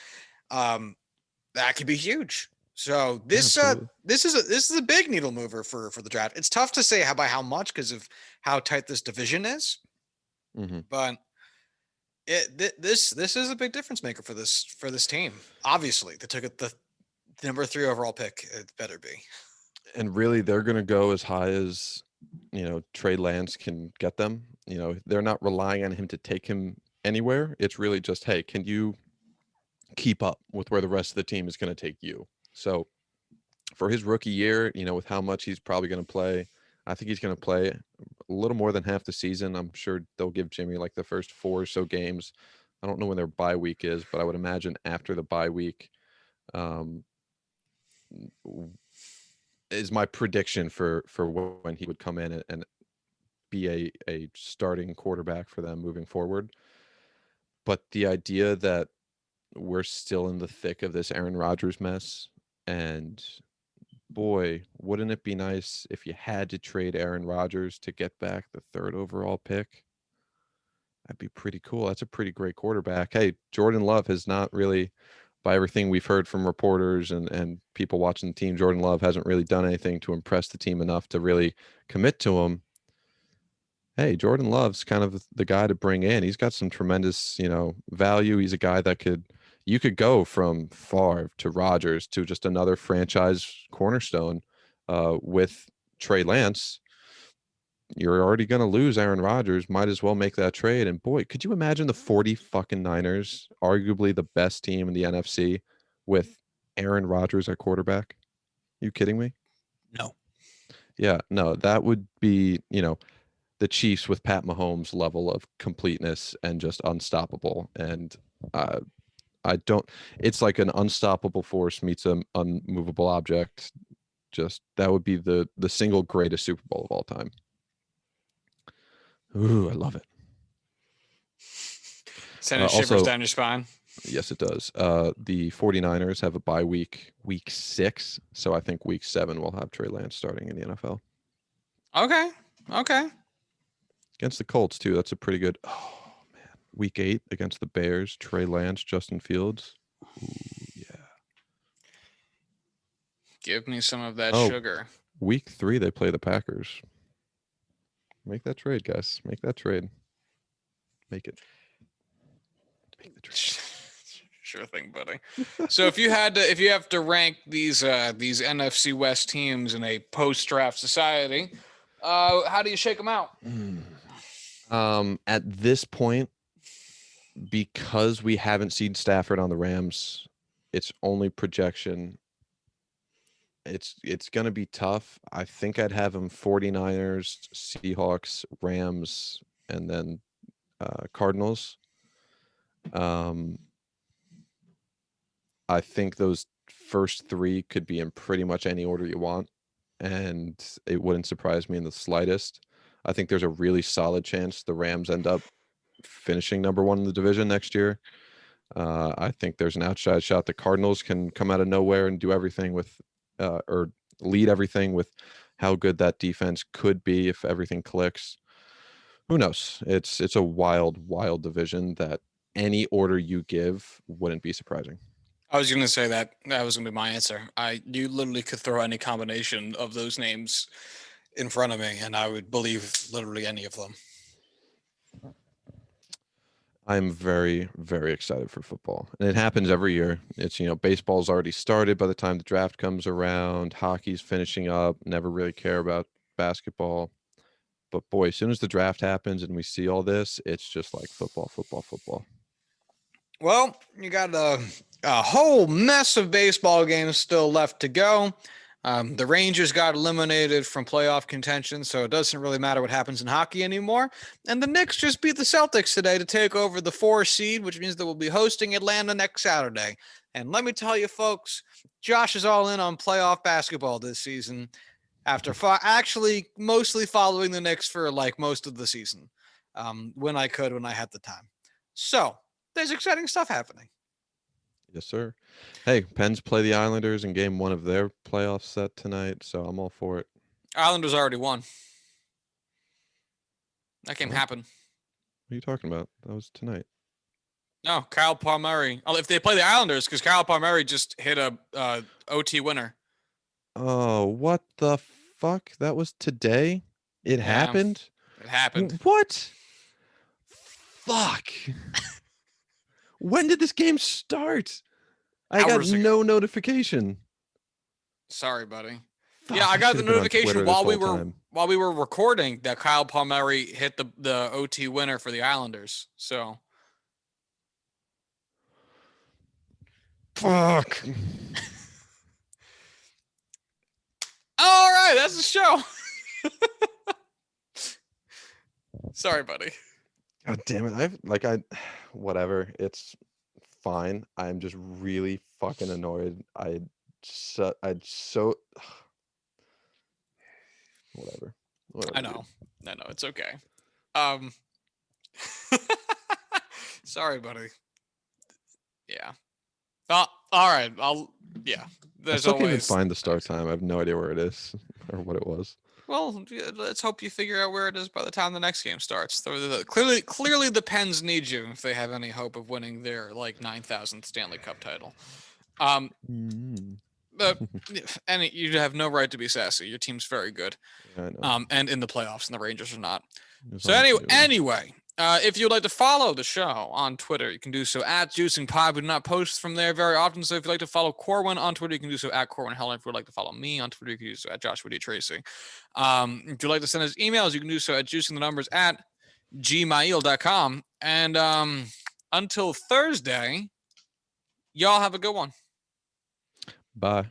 that could be huge. So this is a big needle mover for the draft. It's tough to say by how much because of how tight this division is, but this is a big difference maker for this team. Obviously, they took the number 3 overall pick. It better be. And really, they're going to go as high as Trey Lance can get them. They're not relying on him to take him anywhere. It's really just, hey, can you keep up with where the rest of the team is going to take you? So for his rookie year, with how much he's probably going to play, I think he's going to play a little more than half the season. I'm sure they'll give Jimmy like the first 4 or so games. I don't know when their bye week is, but I would imagine after the bye week is my prediction for when he would come in and be a starting quarterback for them moving forward. But the idea that we're still in the thick of this Aaron Rodgers mess, and boy, wouldn't it be nice if you had to trade Aaron Rodgers to get back the 3rd overall pick? That'd be pretty cool. That's a pretty great quarterback. Hey, Jordan Love has not really, by everything we've heard from reporters and people watching the team, Jordan Love hasn't really done anything to impress the team enough to really commit to him. Hey, Jordan Love's kind of the guy to bring in. He's got some tremendous, value. He's a guy that you could go from Favre to Rodgers to just another franchise cornerstone with Trey Lance. You're already going to lose Aaron Rodgers. Might as well make that trade. And boy, could you imagine the 40 fucking Niners, arguably the best team in the NFC, with Aaron Rodgers at quarterback? You kidding me? No. Yeah, no, that would be, the Chiefs with Pat Mahomes' level of completeness and just unstoppable. And I don't, it's like an unstoppable force meets an unmovable object. Just that would be the single greatest Super Bowl of all time. Ooh, I love it. Sending shivers down your spine. Yes, it does. The 49ers have a bye week 6. So I think week 7 will have Trey Lance starting in the NFL. Okay. Against the Colts, too. That's a pretty good. Oh, man. Week 8 against the Bears, Trey Lance, Justin Fields. Ooh, yeah. Give me some of that sugar. Week 3, they play the Packers. Make that trade, guys. Make that trade. Make it. Make the trade. Sure thing, buddy. So if you have to rank these NFC West teams in a post-draft society, how do you shake them out? At this point, because we haven't seen Stafford on the Rams, it's only projection. It's going to be tough. I think I'd have him 49ers, Seahawks, Rams, and then Cardinals. I think those first 3 could be in pretty much any order you want, and it wouldn't surprise me in the slightest. I think there's a really solid chance the Rams end up finishing number 1 in the division next year. I think there's an outside shot the Cardinals can come out of nowhere and do everything with or lead everything with how good that defense could be if everything clicks. Who knows? It's a wild division that any order you give wouldn't be surprising. I was going to say that was going to be my answer. You literally could throw any combination of those names in front of me, and I would believe literally any of them. I'm very, very excited for football. And it happens every year. It's, baseball's already started by the time the draft comes around. Hockey's finishing up. Never really care about basketball. But boy, as soon as the draft happens and we see all this, it's just like football. Well, you got a whole mess of baseball games still left to go. The Rangers got eliminated from playoff contention, so it doesn't really matter what happens in hockey anymore. And the Knicks just beat the Celtics today to take over the 4 seed, which means that we'll be hosting Atlanta next Saturday. And let me tell you, folks, Josh is all in on playoff basketball this season after actually mostly following the Knicks for like most of the season when I had the time. So there's exciting stuff happening. Yes, sir. Hey, Pens play the Islanders in game 1 of their playoff set tonight, so I'm all for it. Islanders already won. That game happened. What are you talking about? That was tonight. No, Kyle Palmieri. If they play the Islanders, because Kyle Palmieri just hit a OT winner. Oh, what the fuck? That was today? It happened? It happened. What? Fuck. When did this game start? I got no notification. Sorry, buddy. Fuck, yeah, I got the notification while we were recording that Kyle Palmieri hit the OT winner for the Islanders. So fuck. All right, that's the show. Sorry, buddy. God damn it. Whatever. It's fine. I'm just really fucking annoyed. I'd so whatever. I know. It's okay. Sorry, buddy. Yeah. All right. Yeah. I still can't even find the start time. I have no idea where it is or what it was. well, let's hope you figure out where it is by the time the next game starts. Clearly, the Pens need you if they have any hope of winning their 9,000th Stanley Cup title. But and you have no right to be sassy. Your team's very good. Yeah, I know. And in the playoffs, and the Rangers are not. So anyway, if you'd like to follow the show on Twitter, you can do so at JuicingPod. We do not post from there very often. So if you'd like to follow Corwin on Twitter, you can do so at Corwin Helen. If you'd like to follow me on Twitter, you can do so at Joshua D. Tracy. If you'd like to send us emails, you can do so at juicingthenumbers@gmail.com. And until Thursday, y'all have a good one. Bye.